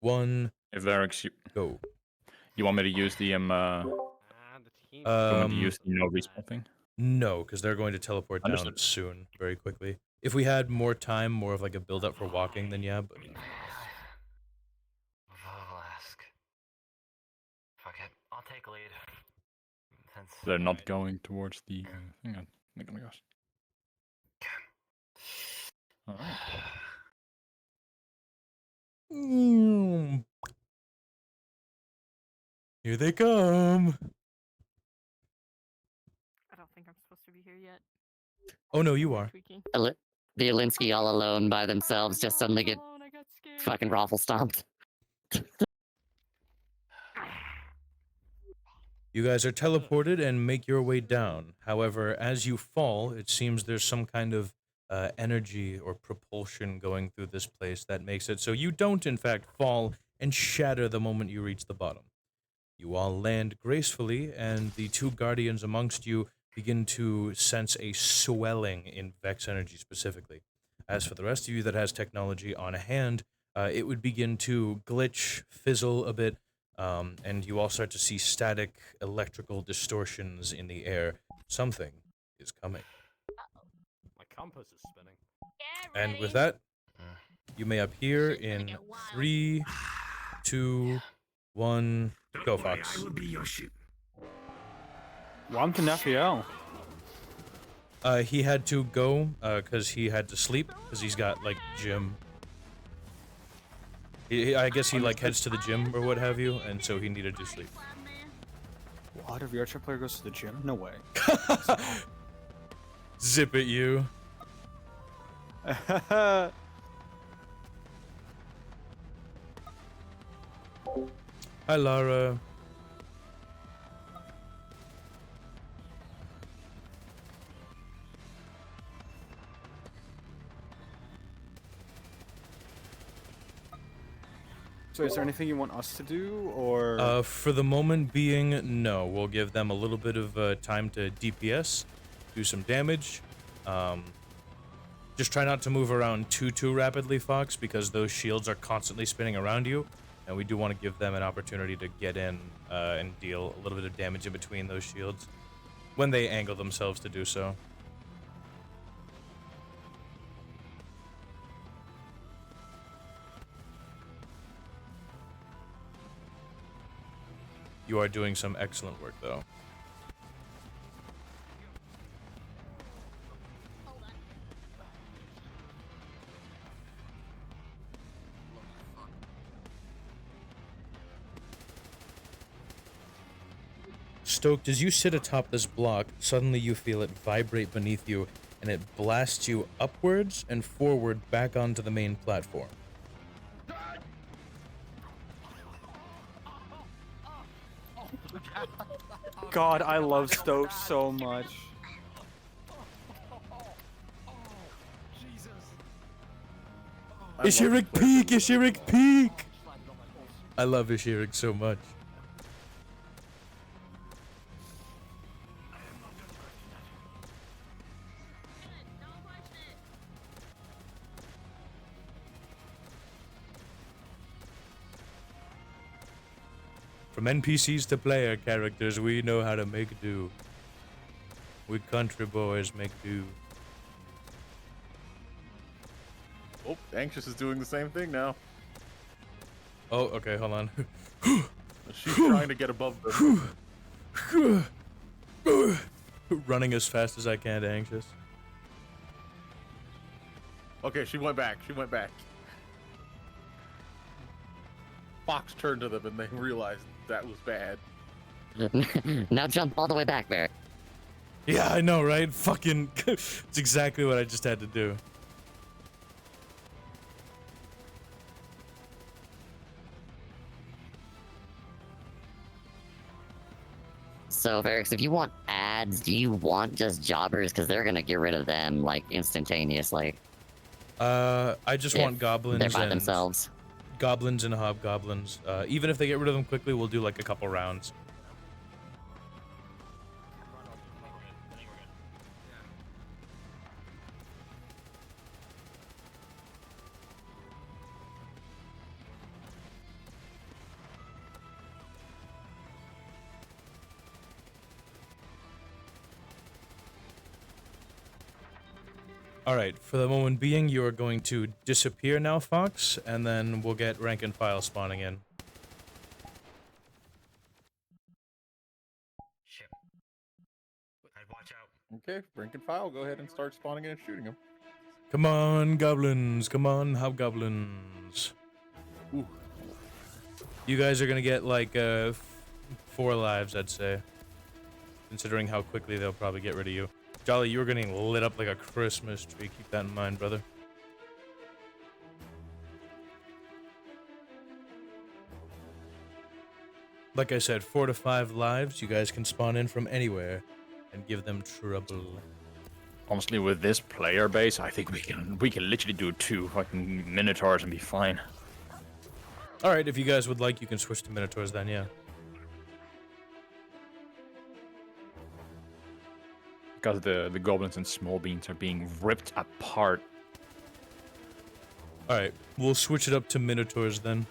1. If Varix, go. You want me to use the you want me to use the no respawn thing? No, because they're going to teleport down Understood. soon, very quickly. If we had more time, more of like a build up for walking, then yeah, but. I'll ask. Fuck it. I'll take lead. Since They're not going towards the. Hang on. Make me gosh. Alright. Here they come. I don't think I'm supposed to be here yet. Oh no, you are. The Alinsky all alone by themselves just suddenly get fucking raffle stomped. You guys are teleported and make your way down. However, as you fall, it seems there's some kind of energy or propulsion going through this place that makes it so you don't, in fact, fall and shatter the moment you reach the bottom. You all land gracefully, and the two guardians amongst you begin to sense a swelling in Vex energy specifically. As for the rest of you that has technology on hand, it would begin to glitch, fizzle a bit, and you all start to see static electrical distortions in the air. Something is coming. My compass is spinning. And with that, you may appear in 3, 2, 1, go, Fox. I will be your shoe. Welcome to Nefiel. He had to go because he had to sleep because he's got like gym. I guess he like heads to the gym or what have you, and so he needed to sleep. What? A VRChat player goes to the gym? No way. Zip it, you. Hi, Lara. So is there anything you want us to do, or? For the moment being, no. We'll give them a little bit of time to DPS, do some damage. Just try not to move around too rapidly, Fox, because those shields are constantly spinning around you, and we do want to give them an opportunity to get in and deal a little bit of damage in between those shields when they angle themselves to do so. You are doing some excellent work, though. Stoked, as you sit atop this block, suddenly you feel it vibrate beneath you, and it blasts you upwards and forward back onto the main platform. God, I love Stoke so much. Ishirik Peak! Ishirik Peak! I love Ishirik so much. From NPCs to player characters, we know how to make do. We country boys make do. Oh, Anxious is doing the same thing now. Oh, okay, hold on. She's trying to get above them. Running as fast as I can, Anxious. Okay, she went back. She went back. Fox turned to them and they realized that was bad. Now jump all the way back there. Yeah, I know, right? Fucking, it's exactly what I just had to do. So, Varix, if you want ads, do you want just jobbers? Because they're gonna get rid of them, like, instantaneously. I just want goblins they're by and themselves. Goblins and hobgoblins. Even if they get rid of them quickly, we'll do like a couple rounds. Alright, for the moment being, you are going to disappear now, Fox, and then we'll get rank and file spawning in. Shit. I'd watch out. Okay, rank and file, go ahead and start spawning in and shooting them. Come on, goblins. Come on, hobgoblins. Ooh. You guys are gonna get like 4 lives, I'd say. Considering how quickly they'll probably get rid of you. Jolly, you were getting lit up like a Christmas tree. Keep that in mind, brother. Like I said, 4 to 5 lives. You guys can spawn in from anywhere and give them trouble. Honestly, with this player base, I think we can literally do 2 fucking Minotaurs and be fine. Alright, if you guys would like, you can switch to Minotaurs then, yeah. Because the goblins and small beans are being ripped apart. Alright, we'll switch it up to Minotaurs then.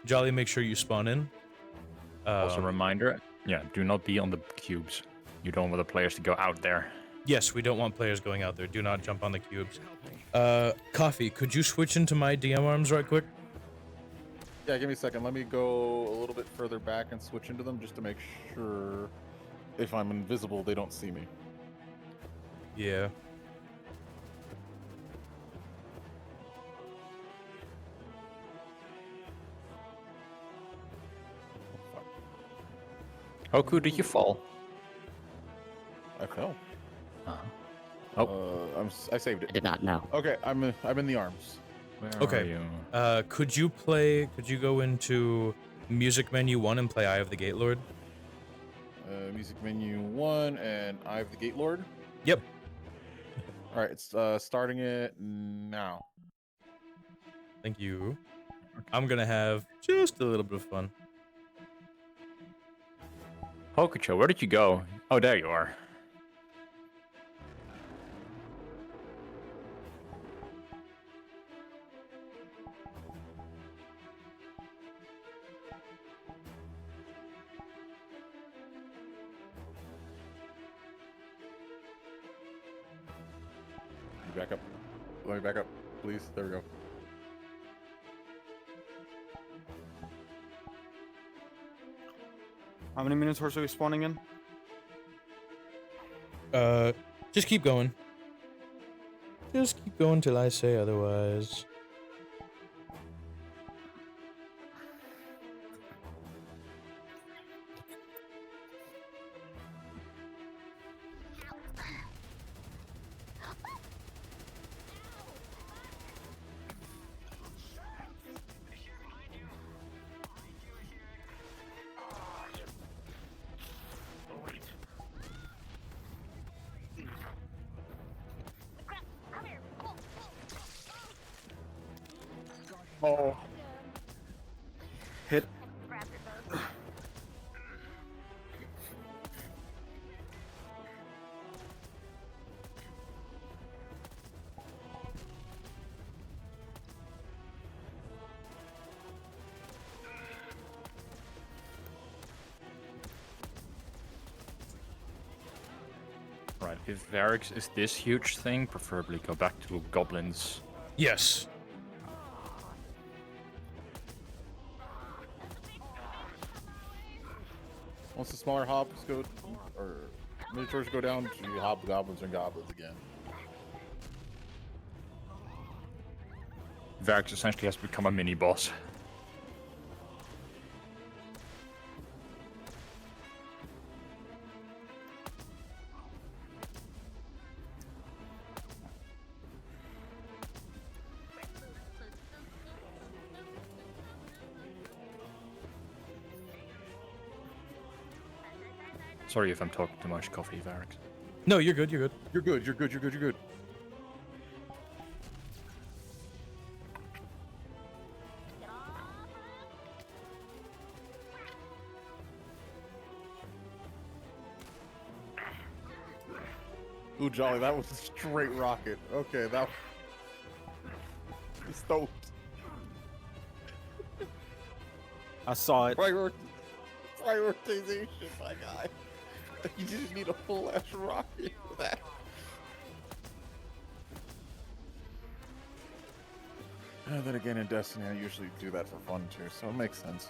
Jolly, make sure you spawn in. Also, a reminder, yeah, do not be on the cubes. You don't want the players to go out there. Yes, we don't want players going out there. Do not jump on the cubes. Coffee, could you switch into my DM arms right quick? Yeah, give me a second. Let me go a little bit further back and switch into them just to make sure if I'm invisible, they don't see me. Yeah. Hoku, did you fall? I fell. Oh. I saved it. I did not know. Okay, I'm in the arms. Where Okay. are you? Could you go into music menu 1 and play Eye of the Gate Lord? Music menu 1 and Eye of the Gate Lord. Yep. All right, it's starting it now. Thank you. I'm gonna have just a little bit of fun. Hokucho, where did you go? Oh, there you are. Back up. Let me back up, please. There we go. How many minutes are we spawning in? Just keep going. Just keep going till I say otherwise. Oh. Hit. Right, if Varix is this huge thing, preferably go back to goblins. Yes. Once the smaller hobs go, or miniatures go down, you hobgoblins and goblins again. Varix essentially has become a mini boss. Sorry if I'm talking too much coffee, Varix. No, you're good, you're good. You're good, you're good, you're good, you're good. Ooh, Jolly, that was a straight rocket. Okay, that was stoked. I saw it. Prioritization, my guy. You didn't need a full ass rocket for that. And then again, in Destiny, I usually do that for fun too, so it makes sense.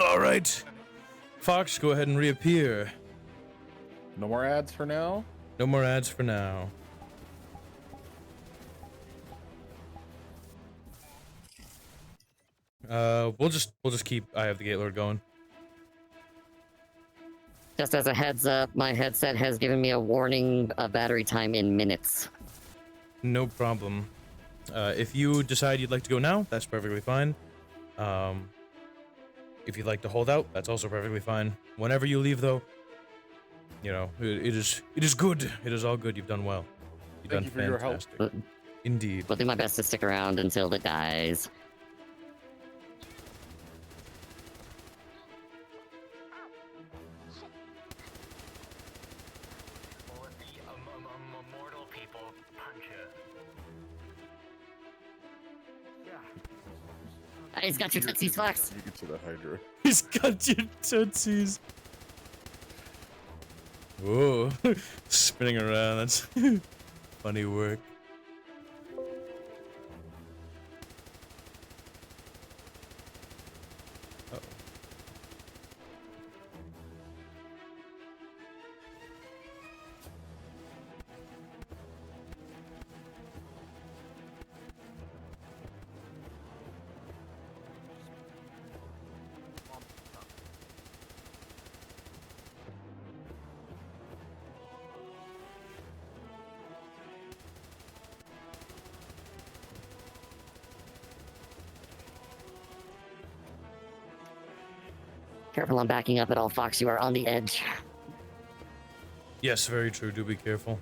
All right. Fox, go ahead and reappear. No more ads for now? No more ads for now. We'll just keep Eye of the Gatelord going. Just as a heads up, my headset has given me a warning of battery time in minutes. No problem. If you decide you'd like to go now, that's perfectly fine. If you'd like to hold out, that's also perfectly fine. Whenever you leave, though, you know, it is good. It is all good. You've done well. You've Thank you for your help. Indeed. I'll do my best to stick around until it dies. He's got your tootsies, Fox. You get to the Hydra. He's got your tootsies. Whoa. Spinning around. That's funny work. Uh-oh. Careful on backing up at all, Fox. You are on the edge. Yes, very true. Do be careful.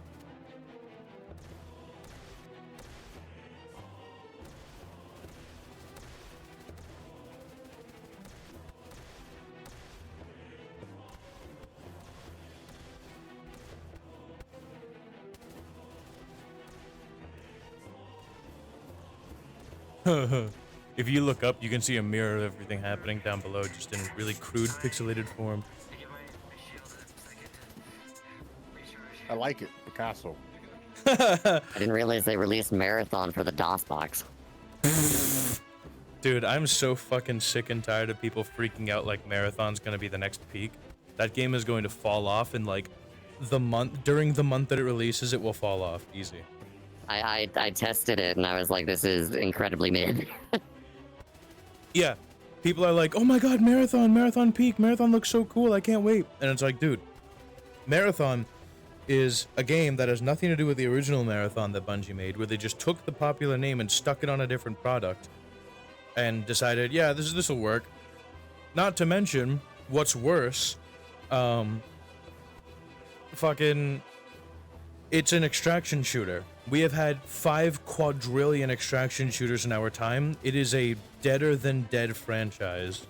If you look up, you can see a mirror of everything happening down below, just in really crude, pixelated form. I like it, Picasso. I didn't realize they released Marathon for the DOS box. Dude, I'm so fucking sick and tired of people freaking out like Marathon's gonna be the next peak. That game is going to fall off in like during the month that it releases, it will fall off easy. I tested it and I was like, this is incredibly mid. Yeah, people are like, oh my god, Marathon peak, Marathon looks so cool, I can't wait. And it's like, dude, Marathon is a game that has nothing to do with the original Marathon that Bungie made, where they just took the popular name and stuck it on a different product and decided, yeah, this will work. Not to mention, what's worse, it's an extraction shooter. We have had 5 quadrillion extraction shooters in our time. It is a deader than dead franchise.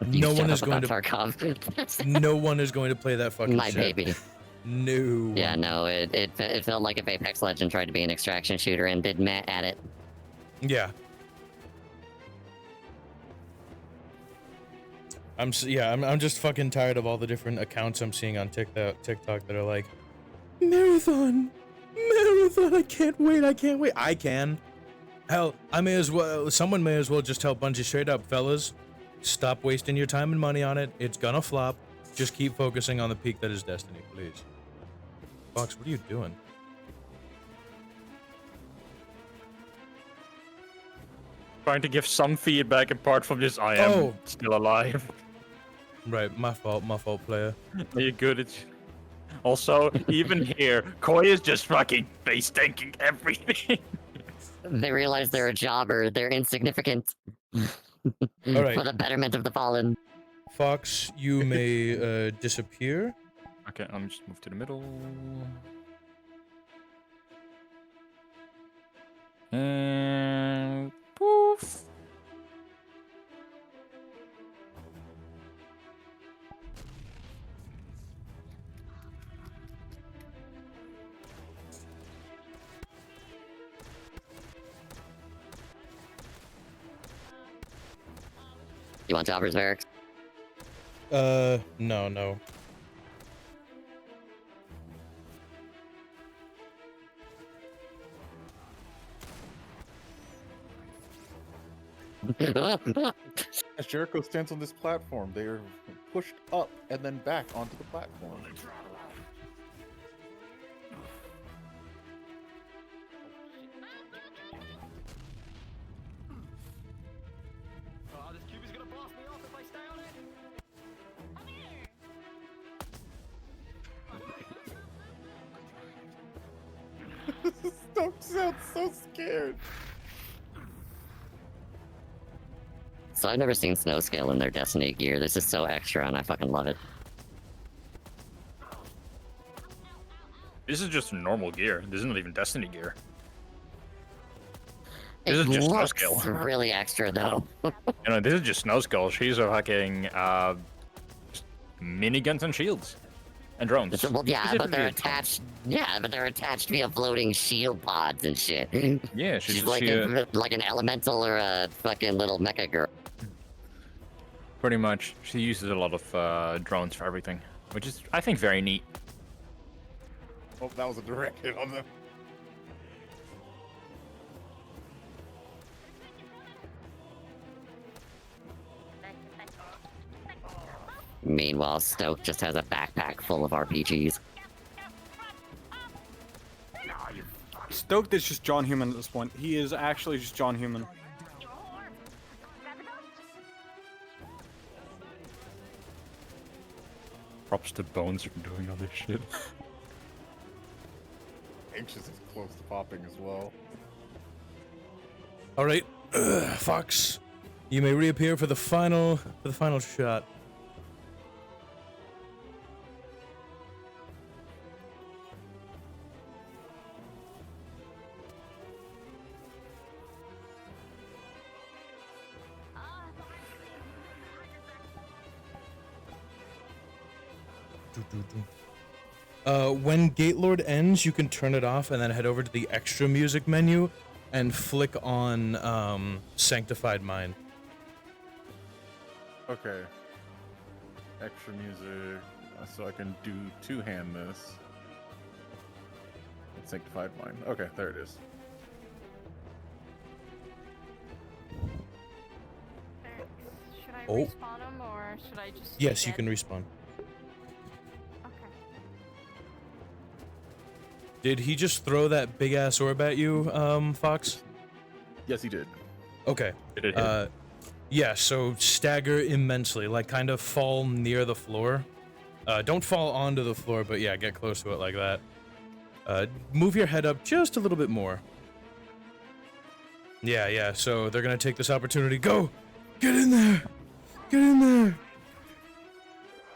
No one is going to. No one is going to play that fucking My shit. baby. No. Yeah, no, it felt like if Apex Legends tried to be an extraction shooter and did meh at it. Yeah. I'm just fucking tired of all the different accounts I'm seeing on TikTok that are like, Marathon, I can't wait. I can. Hell, someone may as well just tell Bungie straight up, fellas, stop wasting your time and money on it. It's gonna flop. Just keep focusing on the peak that is Destiny, please. Fox, what are you doing? Trying to give some feedback apart from just I am still alive. Right, my fault, player. You're good. Also, even here, Koi is just fucking face tanking everything. They realize they're a jobber. They're insignificant. All right. For the betterment of the fallen. Fox, you may disappear. Okay, let me just move to the middle. And poof. You want jobbers, Varix? No. As Jericho stands on this platform, they are pushed up and then back onto the platform. This cube is gonna blast me off if I stay on it. Stoke sounds so scared. So I've never seen Snow Scale in their Destiny gear. This is so extra and I fucking love it. This is just normal gear. This isn't even Destiny gear. This It is just Snow looks Scale. really extra though. This is just Snow Scale. She's a fucking miniguns and shields. And drones. Well, yeah, but they're Specifically- attached. Yeah, but they're attached via floating shield pods and shit. Yeah, she's like an elemental or a fucking little mecha girl. Pretty much. She uses a lot of drones for everything, which is, I think, very neat. Oh, that was a direct hit on them. Meanwhile, Stoke just has a backpack full of RPGs. Stoked is just John Human at this point. He is actually just John Human. Props to Bones for doing all this shit. Anxious is close to popping as well. All right, Fox, you may reappear for the final shot. When Gatelord ends, you can turn it off and then head over to the extra music menu and flick on Sanctified Mind. Okay. Extra music, so I can do two-hand this. Sanctified Mind. Okay, there it is. Should I Oh. respawn him or should I just? Yes, stay you can dead? respawn. Okay. Did he just throw that big ass orb at you, Fox? Yes, he did. Okay. Did it hit? Yeah, so stagger immensely, like kind of fall near the floor. Don't fall onto the floor, but yeah, get close to it like that. Move your head up just a little bit more. Yeah, so they're gonna take this opportunity. Go! Get in there! Get in there!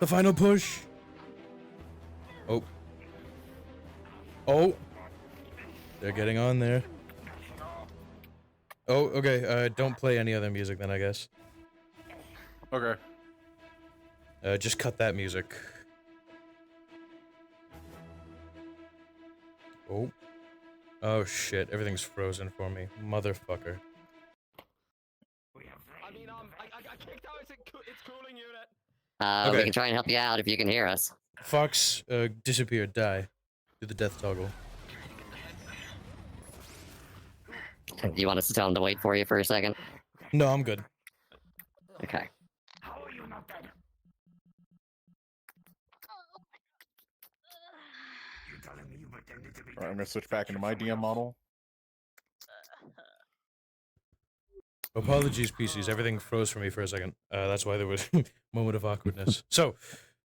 The final push. Oh. Oh! They're getting on there. Oh, okay, don't play any other music then, I guess. Okay. Just cut that music. Oh. Oh shit, everything's frozen for me. Motherfucker. I mean, I kicked out its cooling unit. Okay. We can try and help you out if you can hear us. Fox, disappear, die. Do the death toggle. Do you want us to tell him to wait for you for a second? No, I'm good. Okay. How are you not dead? You're telling me you pretended to be Alright, I'm gonna switch back into my DM model. Apologies, PCs. Everything froze for me for a second. That's why there was a moment of awkwardness. So,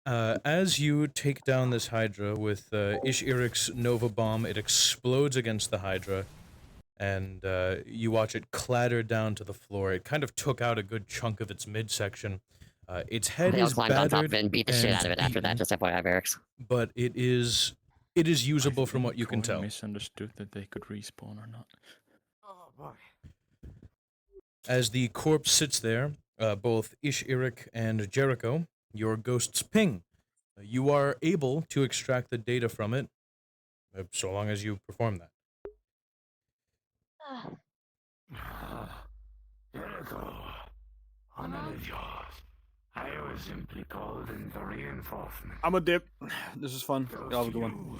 as you take down this Hydra with Ish-Irik's Nova Bomb, it explodes against the Hydra, and you watch it clatter down to the floor. It kind of took out a good chunk of its midsection. Its head They all is climbed on top battered of it and beat the shit out of it after that, beaten, just FYI, Barracks. but it is usable from what you can tell. Misunderstood that they could respawn or not. Oh boy. As the corpse sits there, both Ish-Irik and Jericho, your ghosts ping. You are able to extract the data from it, so long as you perform that. Jericho, on none of yours. I was simply called in for reinforcement. I'm a dip. This is fun. Y'all have a good one.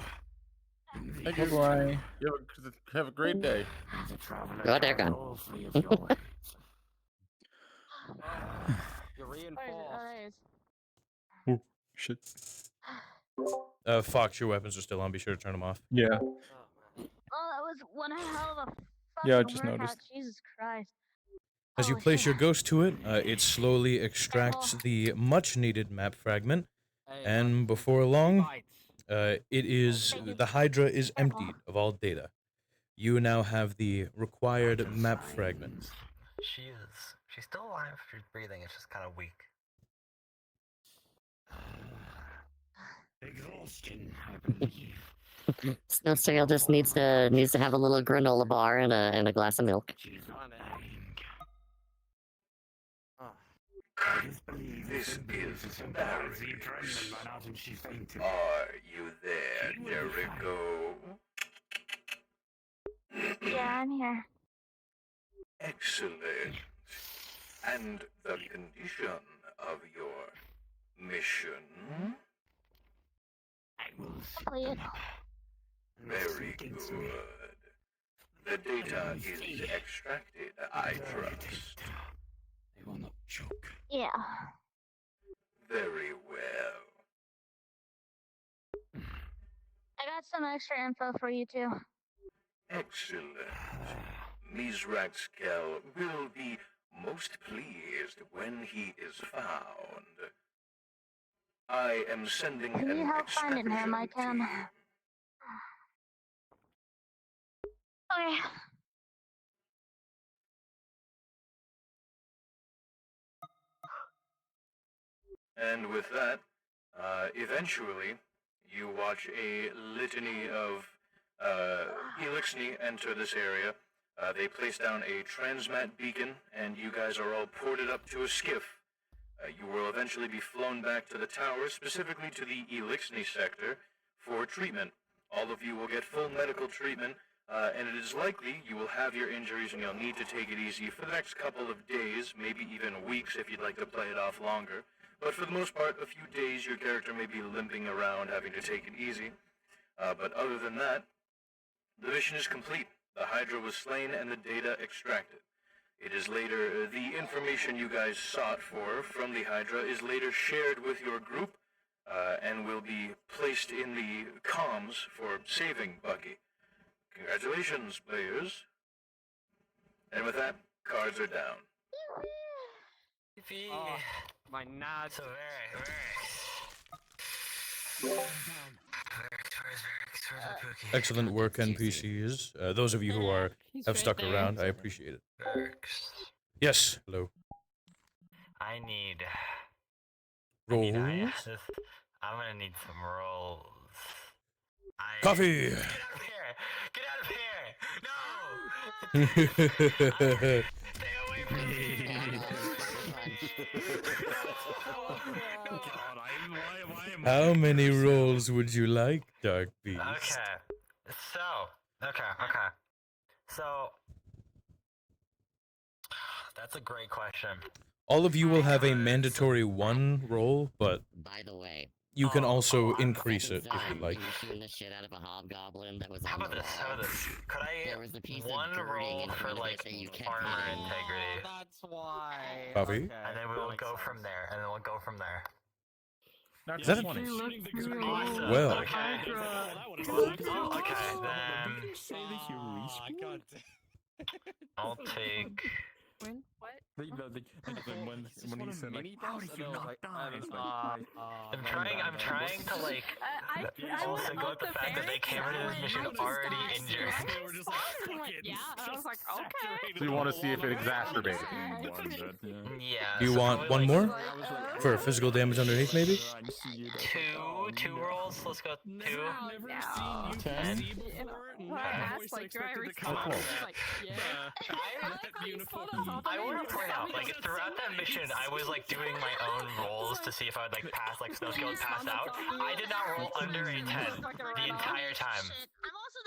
Thank you. Bye. You have a great day. Go out there, gun. You're reinforced. Oh, shit. Fox, your weapons are still on. Be sure to turn them off. Yeah. Oh, that was one hell of a Yeah, I fucking just workout. noticed. Jesus Christ. As you place your ghost to it, it slowly extracts the much-needed map fragment, and before long, the Hydra is emptied of all data. You now have the required map fragment. She's still alive. She's breathing. It's just kind of weak. Exhaustion, I believe. Snowsail just needs to have a little granola bar and a glass of milk. She's not dying. I just believe this is some palsy adrenaline run out and she fainted. Are you there, Jericho? Yeah, I'm here. Excellent. And the condition of your mission? I will Play it. Very good. The data is extracted, I trust. They will not choke. Yeah. Very well. I got some extra info for you too. Excellent. Mizraxkel will be most pleased when he is found. I am sending Can you an help finding him? I extraction can. Okay. And with that, eventually, you watch a litany of Elixni enter this area. They place down a transmat beacon, and you guys are all ported up to a skiff. You will eventually be flown back to the tower, specifically to the Elixni sector, for treatment. All of you will get full medical treatment, and it is likely you will have your injuries and you'll need to take it easy for the next couple of days, maybe even weeks if you'd like to play it off longer. But for the most part, a few days your character may be limping around, having to take it easy. But other than that, the mission is complete. The Hydra was slain and the data extracted. It is later, the information you guys sought for from the Hydra is later shared with your group, and will be placed in the comms for saving Bucky. Congratulations, players. And with that, cards are down. Oh, my nads. So Excellent work, NPCs. Those of you who have stuck around, I appreciate it. Yes, hello. I need Rolls. I'm gonna need some rolls. Coffee! Get out of here! No! Stay away from me! How many rolls would you like, Dark Beast? Okay. So, that's a great question. All of you will have a mandatory 1 roll, but by the way, you can also increase it if you'd like. You were shooting the shit out of a hobgoblin that was How on about the this? How about this? Could I There was a piece of one girding roll in for front of like it that you kept armor hitting. integrity? That's why. Coffee? And then we'll go from there. Is that a- Awesome. Well. Okay. Okay, then I'll take. When? What? When he said like, how did you knock down? I'm trying to like also go with the fact that they came into this mission already injured. Yeah, I was like, okay. So you want to see if it exacerbated? Yeah. Do you want one more? For physical damage underneath, maybe? Two rolls. Let's go 2. No. 10. When I asked, like, do I respond? He was like, yeah. I want to point out, like, throughout that mission, I was, like, doing my own rolls to see if I would, like, pass, like, snow skill and pass out. I did not roll under a 10 the entire time.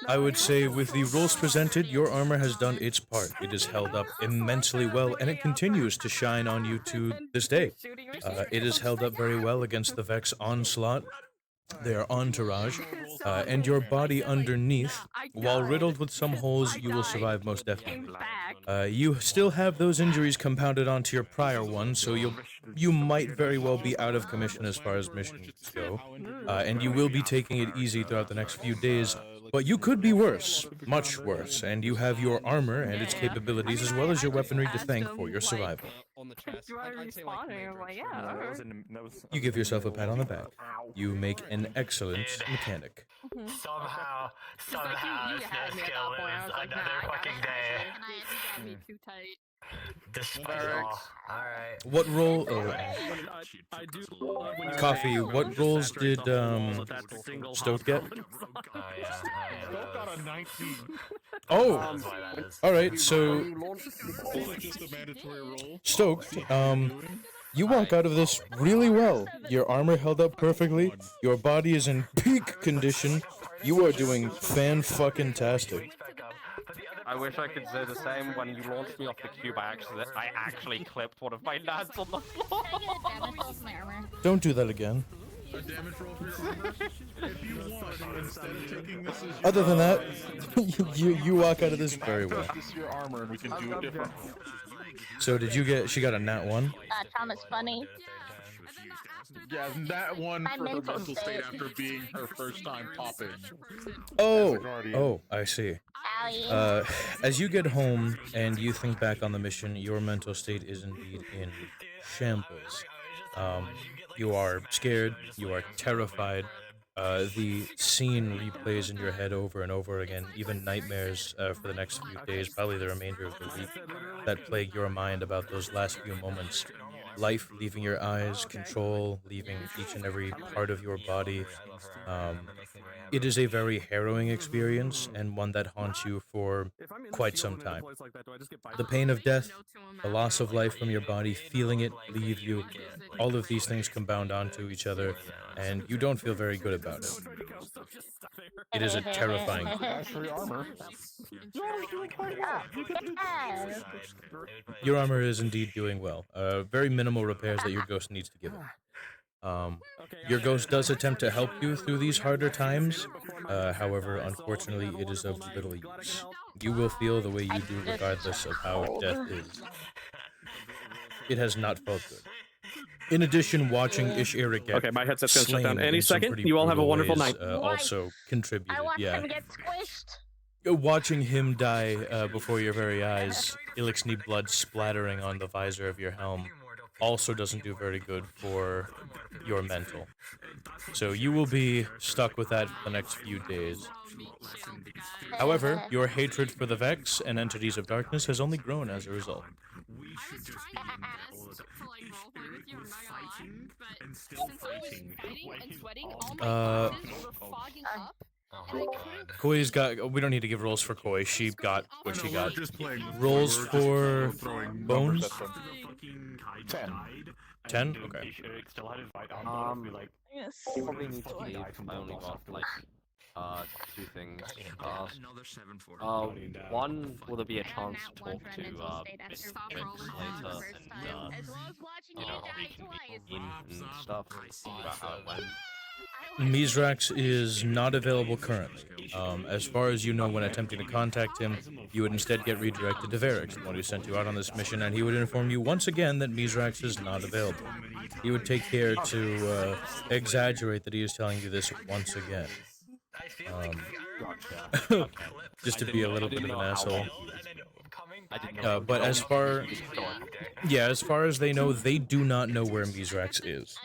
I would say with the rolls presented, your armor has done its part. It is held up immensely well, and it continues to shine on you to this day. It is held up very well against the Vex onslaught, their entourage, and your body underneath. While riddled with some holes, you will survive most definitely. You still have those injuries compounded onto your prior one, so you might very well be out of commission as far as missions go, and you will be taking it easy throughout the next few days. But you could be worse, much worse, and you have your armor and its capabilities as well as your weaponry to thank for your survival. Do I respond? And I'm like, yeah. You give yourself a pat on the back. You make an excellent mechanic. Somehow, you had me at that point. I was like, another nah, fucking you day. got me too tight. Despite all. Alright. What roll? Oh, I do Coffee. What rolls did Stoke get? Stoke got a 19. Oh, all right. So Just a mandatory roll. Stoked, you walk out of this really well. Your armor held up perfectly. Your body is in peak condition. You are doing fan-fucking-tastic. I wish I could say the same. When you launched me off the cube, I actually clipped one of my nads on the floor. Don't do that again. A damage roll for your armor? If you want, instead of taking this as Other than that, you walk out of this very well. Practice your armor and we can do it different. So did you get? She got a nat 1. Thomas funny. Yeah, that one My for her mental mental state state. after being her first time popping. Oh, I see. Owie. As you get home and you think back on the mission, your mental state is indeed in shambles. You are scared, you are terrified. The scene replays in your head over and over again, even nightmares for the next few days, probably the remainder of the week, that plague your mind about those last few moments. life leaving your eyes, control leaving each and every part of your body. It is a very harrowing experience and one that haunts you for quite some time. The pain of death, the loss of life from your body, feeling it leave you, all of these things compound onto each other, and you don't feel very good about it. It is a terrifying Your armor is indeed doing well. Very minimal repairs that your ghost needs to give it. Your ghost does attempt to help you through these harder times. However, unfortunately, it is of little use. You will feel the way you do regardless of how death is. It has not felt good. In addition, watching Ish-Ira get Okay, my headset's gonna shut down slain any in some second. pretty You all have a brutal wonderful ways, night. also contributed. I watched Yeah. him get squished. Watching him die before your very eyes, Elixni blood splattering on the visor of your helm, also doesn't do very good for your mental. So you will be stuck with that for the next few days. However, your hatred for the Vex and entities of darkness has only grown as a result. Koi's got. We don't need to give rolls for Koi. She got what she got. Rolls for bones. 10. Okay. You probably need to leave. I only got like two things asked. One, will there be a chance to talk to Miss later and you know, reconvene and stuff about how it went? Mizrax is not available currently. As far as you know, when attempting to contact him, you would instead get redirected to Varix, the one who sent you out on this mission, and he would inform you once again that Mizrax is not available. He would take care to exaggerate that he is telling you this once again. Just to be a little bit of an asshole. But as far as they know, they do not know where Mizrax is.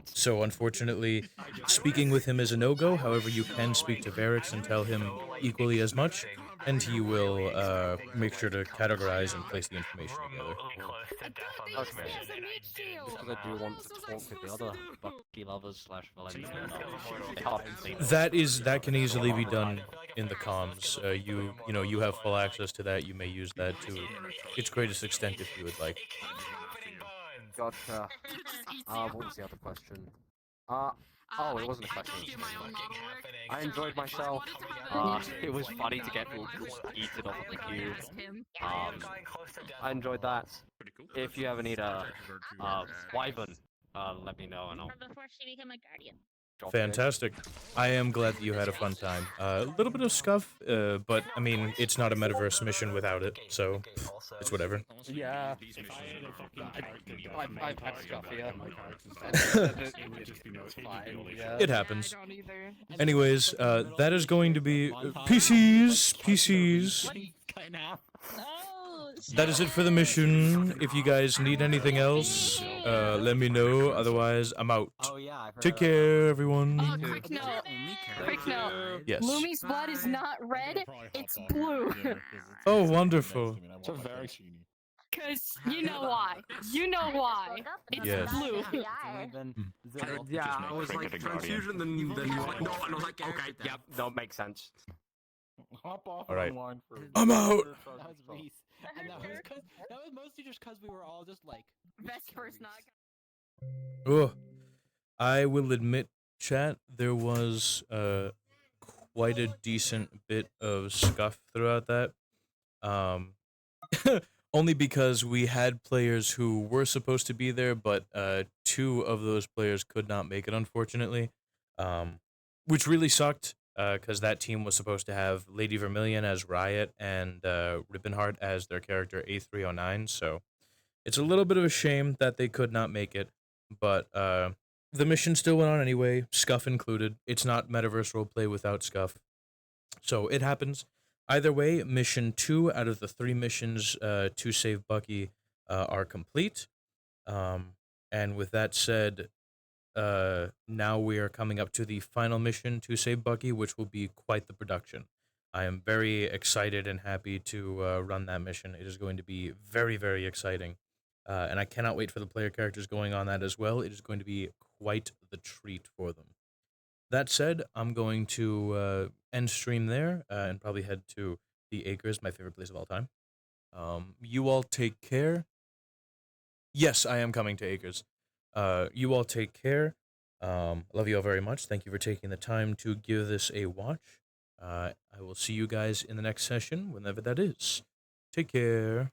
So unfortunately, speaking with him is a no-go. However, you can speak to Varix and tell him equally as much, and he will make sure to categorize and place the information together. Okay. Because I do want to talk with the other Bucky lovers / Valentino. That can easily be done in the comms. You have full access to that. You may use that to its greatest extent if you would like. Gotcha. What was the other question? Oh, it wasn't a question. I enjoyed myself. It was funny to get people eaten off of the cube. I enjoyed that. If you ever need a wyvern, let me know and I'll. Before she became a guardian. Fantastic. I am glad that you had a fun time. A little bit of scuff, but I mean, it's not a metaverse mission without it, so it's whatever. Yeah. I've had stuff here. It happens. Anyways, that is going to be PCs. That is it for the mission. If you guys need anything else, let me know. Otherwise, I'm out. Take care, everyone. Quick note. Yes. Lumi's blood is not red, it's blue. Oh, wonderful. Cause you know why. You know why. It's Yes. blue. Yeah, I was like transfusion, then you like no, and I was like okay, yep, no, makes sense. Hop off All right. online for I'm out. That was Reese. And that was mostly just because we were all just like Vesper's not. Oh, I will admit, chat, there was quite a decent bit of scuff throughout that. Only because we had players who were supposed to be there, but two of those players could not make it, unfortunately, which really sucked. Because that team was supposed to have Lady Vermilion as Riot and Ribbonheart as their character A309, so it's a little bit of a shame that they could not make it, but the mission still went on anyway, Scuff included. It's not Metaverse Roleplay without Scuff, so it happens. Either way, mission 2 out of the 3 missions to save Bucky are complete, and with that said, now we are coming up to the final mission to save Bucky, which will be quite the production. I am very excited and happy to run that mission. It is going to be very, very exciting. and I cannot wait for the player characters going on that as well. It is going to be quite the treat for them. That said, I'm going to end stream there and probably head to the Acres, my favorite place of all time. You all take care. Yes, I am coming to Acres. You all take care. Love you all very much. Thank you for taking the time to give this a watch. I will see you guys in the next session, whenever that is. Take care.